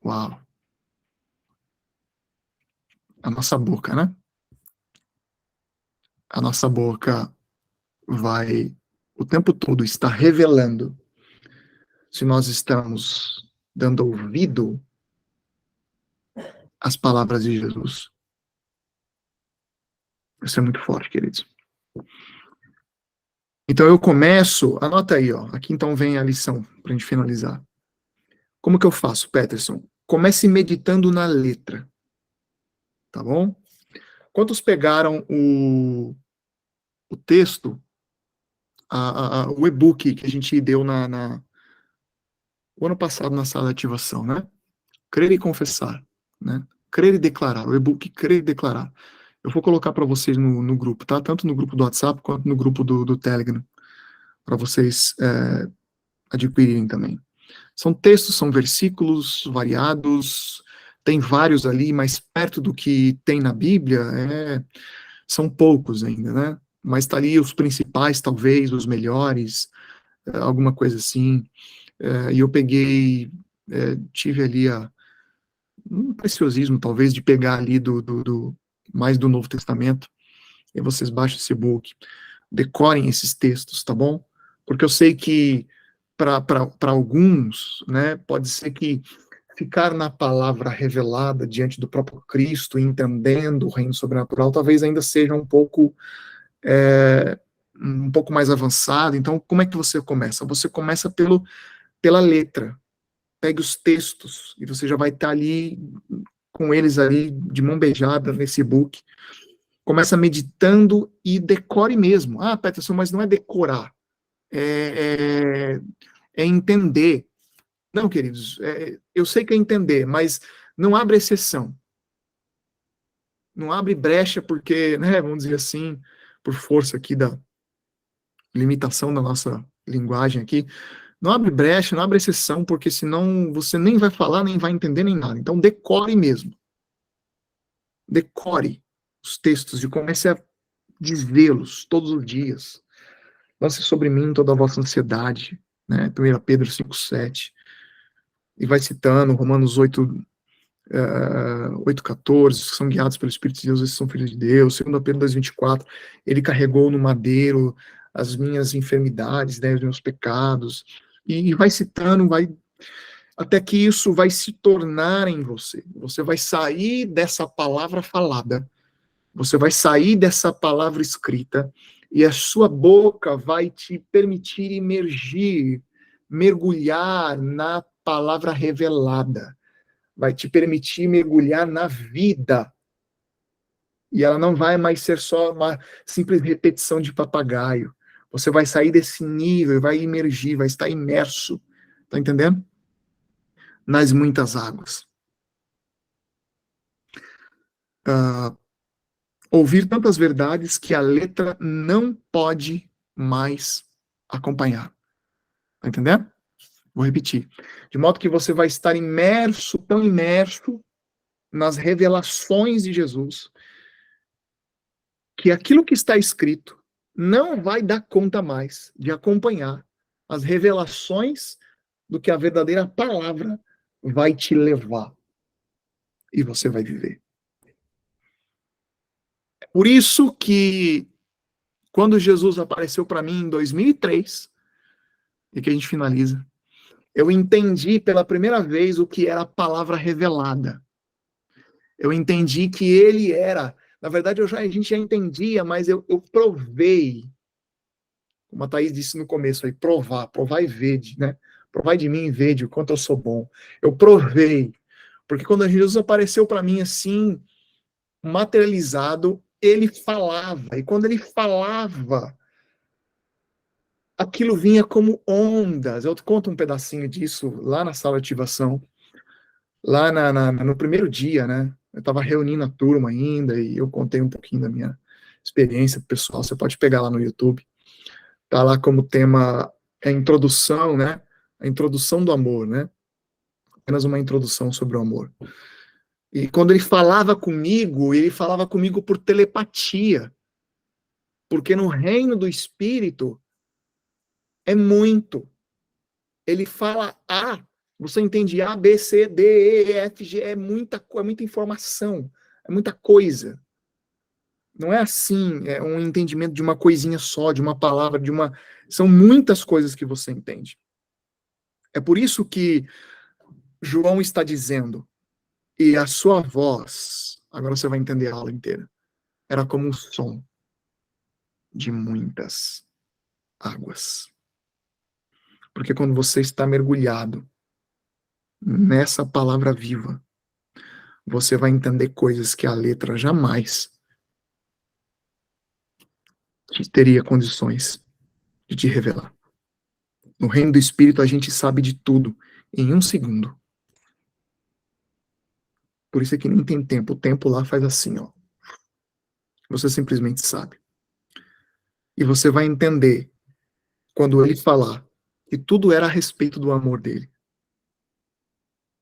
Uau! A nossa boca, né? A nossa boca vai o tempo todo estar revelando se nós estamos dando ouvido às palavras de Jesus. Isso é muito forte, queridos. Então eu começo, anota aí, ó. Aqui então vem a lição para a gente finalizar. Como que eu faço, Peterson? Comece meditando na letra. Tá bom? Quantos pegaram o texto, o e-book que a gente deu o ano passado na sala de ativação, né? Crer e confessar, né? Crer e declarar, o e-book Crer e declarar. Eu vou colocar para vocês no grupo, tá? Tanto no grupo do WhatsApp quanto no grupo do Telegram, para vocês adquirirem também. São textos, são versículos variados, tem vários ali, mas perto do que tem na Bíblia, são poucos ainda, né? Mas tá ali os principais, talvez, os melhores, alguma coisa assim. E eu peguei, tive ali um preciosismo, talvez, de pegar ali mais do Novo Testamento, e vocês baixem esse book, decorem esses textos, tá bom? Porque eu sei que para alguns, né, pode ser que ficar na palavra revelada diante do próprio Cristo, entendendo o reino sobrenatural, talvez ainda seja um pouco mais avançado. Então, como é que você começa? Você começa pela letra. Pegue os textos e você já vai estar ali com eles ali de mão beijada nesse book. Começa meditando e decore mesmo. Ah, Peterson, mas não é decorar. É entender. Não, queridos, eu sei que é entender, mas não abre exceção. Não abre brecha porque, né, vamos dizer assim, por força aqui da limitação da nossa linguagem aqui, não abre brecha, não abre exceção, porque senão você nem vai falar, nem vai entender, nem nada. Então decore mesmo. Decore os textos e comece a dizê-los todos os dias. Lance sobre mim toda a vossa ansiedade, né? 1 Pedro 5,7. E vai citando Romanos 8,14, que são guiados pelo Espírito de Deus, esses são filhos de Deus. 2 Pedro 2,24, ele carregou no madeiro as minhas enfermidades, né, os meus pecados. E vai citando, até que isso vai se tornar em você. Você vai sair dessa palavra falada, você vai sair dessa palavra escrita, e a sua boca vai te permitir emergir, mergulhar na palavra revelada. Vai te permitir mergulhar na vida. E ela não vai mais ser só uma simples repetição de papagaio. Você vai sair desse nível, vai emergir, vai estar imerso. Tá entendendo? Nas muitas águas. Ouvir tantas verdades que a letra não pode mais acompanhar. Tá entendendo? Vou repetir. De modo que você vai estar imerso, tão imerso nas revelações de Jesus, que aquilo que está escrito não vai dar conta mais de acompanhar as revelações do que a verdadeira palavra vai te levar. E você vai viver. Por isso que, quando Jesus apareceu para mim em 2003, e que a gente finaliza, eu entendi pela primeira vez o que era a palavra revelada. Eu entendi que ele era, na verdade a gente já entendia, mas eu provei, como a Thaís disse no começo aí, provar e vede, né? Provai de mim e vede o quanto eu sou bom. Eu provei, porque quando Jesus apareceu para mim assim, materializado, ele falava, e quando ele falava, aquilo vinha como ondas. Eu te conto um pedacinho disso lá na sala de ativação, lá no primeiro dia, né? Eu estava reunindo a turma ainda e eu contei um pouquinho da minha experiência pessoal. Você pode pegar lá no YouTube. Tá lá como tema a introdução, né? A introdução do amor, né? Apenas uma introdução sobre o amor. E quando ele falava comigo por telepatia. Porque no reino do Espírito é muito. Ele fala A, você entende A, B, C, D, E, F, G, é muita informação, é muita coisa. Não é assim, é um entendimento de uma coisinha só, de uma palavra, são muitas coisas que você entende. É por isso que João está dizendo, e a sua voz, agora você vai entender a aula inteira, era como um som de muitas águas. Porque quando você está mergulhado nessa palavra viva, você vai entender coisas que a letra jamais teria condições de te revelar. No reino do Espírito, a gente sabe de tudo em 1 segundo. Por isso é que nem tem tempo. O tempo lá faz assim, ó. Você simplesmente sabe. E você vai entender quando ele falar que tudo era a respeito do amor dele.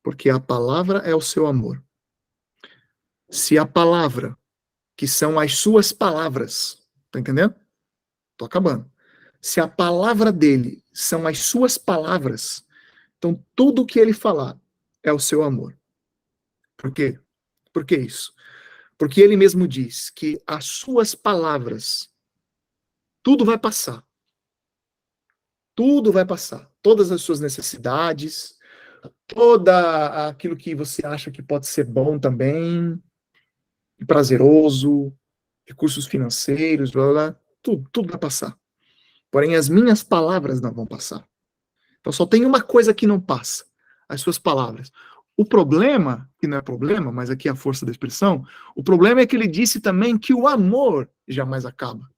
Porque a palavra é o seu amor. Se a palavra, que são as suas palavras, tá entendendo? Tô acabando. Se a palavra dele são as suas palavras, então tudo que ele falar é o seu amor. Por quê? Por que isso? Porque ele mesmo diz que as suas palavras, tudo vai passar. Tudo vai passar. Todas as suas necessidades, toda aquilo que você acha que pode ser bom também, prazeroso, recursos financeiros, blá, blá, blá, tudo vai passar. Porém, as minhas palavras não vão passar. Então, só tem uma coisa que não passa: as suas palavras. O problema, que não é problema, mas aqui é a força da expressão, o problema é que ele disse também que o amor jamais acaba.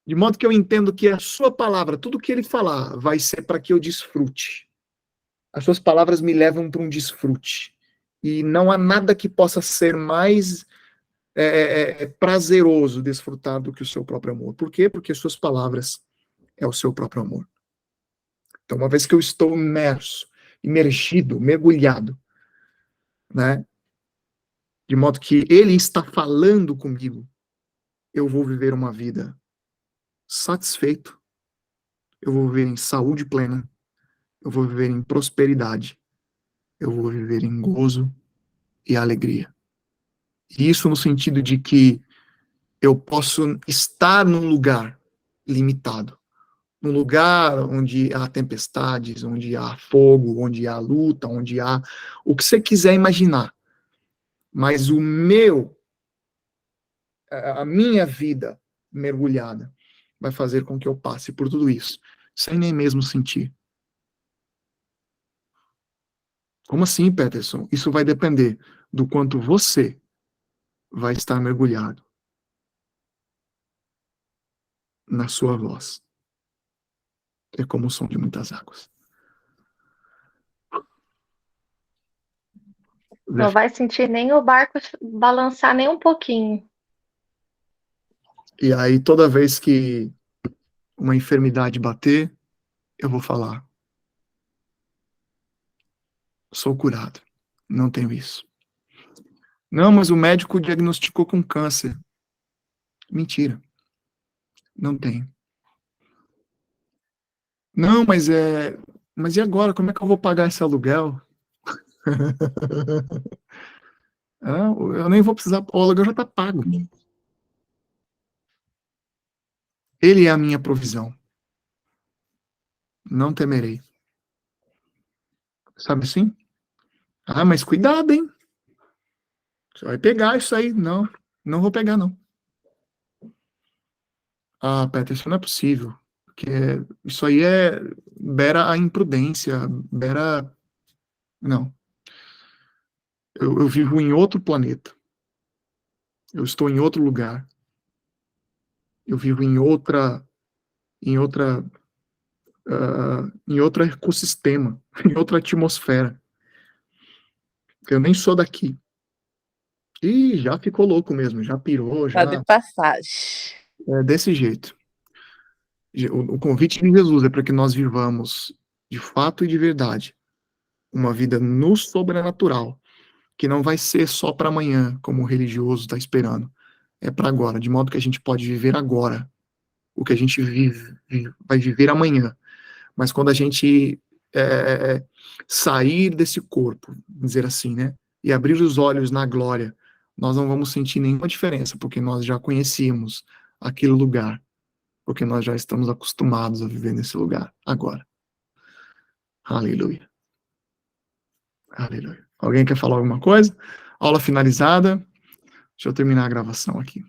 De modo que eu entendo que a sua palavra, tudo que ele falar, vai ser para que eu desfrute. As suas palavras me levam para um desfrute. E não há nada que possa ser mais prazeroso desfrutar do que o seu próprio amor. Por quê? Porque as suas palavras é o seu próprio amor. Então, uma vez que eu estou imergido, mergulhado, né, de modo que ele está falando comigo, eu vou viver uma vida satisfeito, eu vou viver em saúde plena, eu vou viver em prosperidade, eu vou viver em gozo e alegria. E isso no sentido de que eu posso estar num lugar limitado, num lugar onde há tempestades, onde há fogo, onde há luta, onde há o que você quiser imaginar. Mas a minha vida mergulhada vai fazer com que eu passe por tudo isso, sem nem mesmo sentir. Como assim, Peterson? Isso vai depender do quanto você vai estar mergulhado na sua voz. É como o som de muitas águas. Não vai sentir nem o barco balançar nem um pouquinho. E aí, toda vez que uma enfermidade bater, eu vou falar: sou curado. Não tenho isso. Não, mas o médico diagnosticou com câncer. Mentira. Não tenho. Não, mas e agora? Como é que eu vou pagar esse aluguel? Eu nem vou precisar. O aluguel já está pago. Ele é a minha provisão. Não temerei. Sabe assim? Ah, mas cuidado, hein? Você vai pegar isso aí. Não, não vou pegar, não. Ah, Peter, isso não é possível. Porque isso aí beira a imprudência, beira. Não. Eu vivo em outro planeta. Eu estou em outro lugar. Eu vivo em outro ecossistema, em outra atmosfera. Eu nem sou daqui. E já ficou louco mesmo, já pirou, Tá de já. passagem. É desse jeito. O convite de Jesus é para que nós vivamos de fato e de verdade uma vida no sobrenatural, que não vai ser só para amanhã, como o religioso está esperando. É para agora, de modo que a gente pode viver agora o que a gente vai viver amanhã. Mas quando a gente sair desse corpo, dizer assim, né, e abrir os olhos na glória, nós não vamos sentir nenhuma diferença, porque nós já conhecíamos aquele lugar, porque nós já estamos acostumados a viver nesse lugar agora. Aleluia. Aleluia. Alguém quer falar alguma coisa? Aula finalizada. Deixa eu terminar a gravação aqui.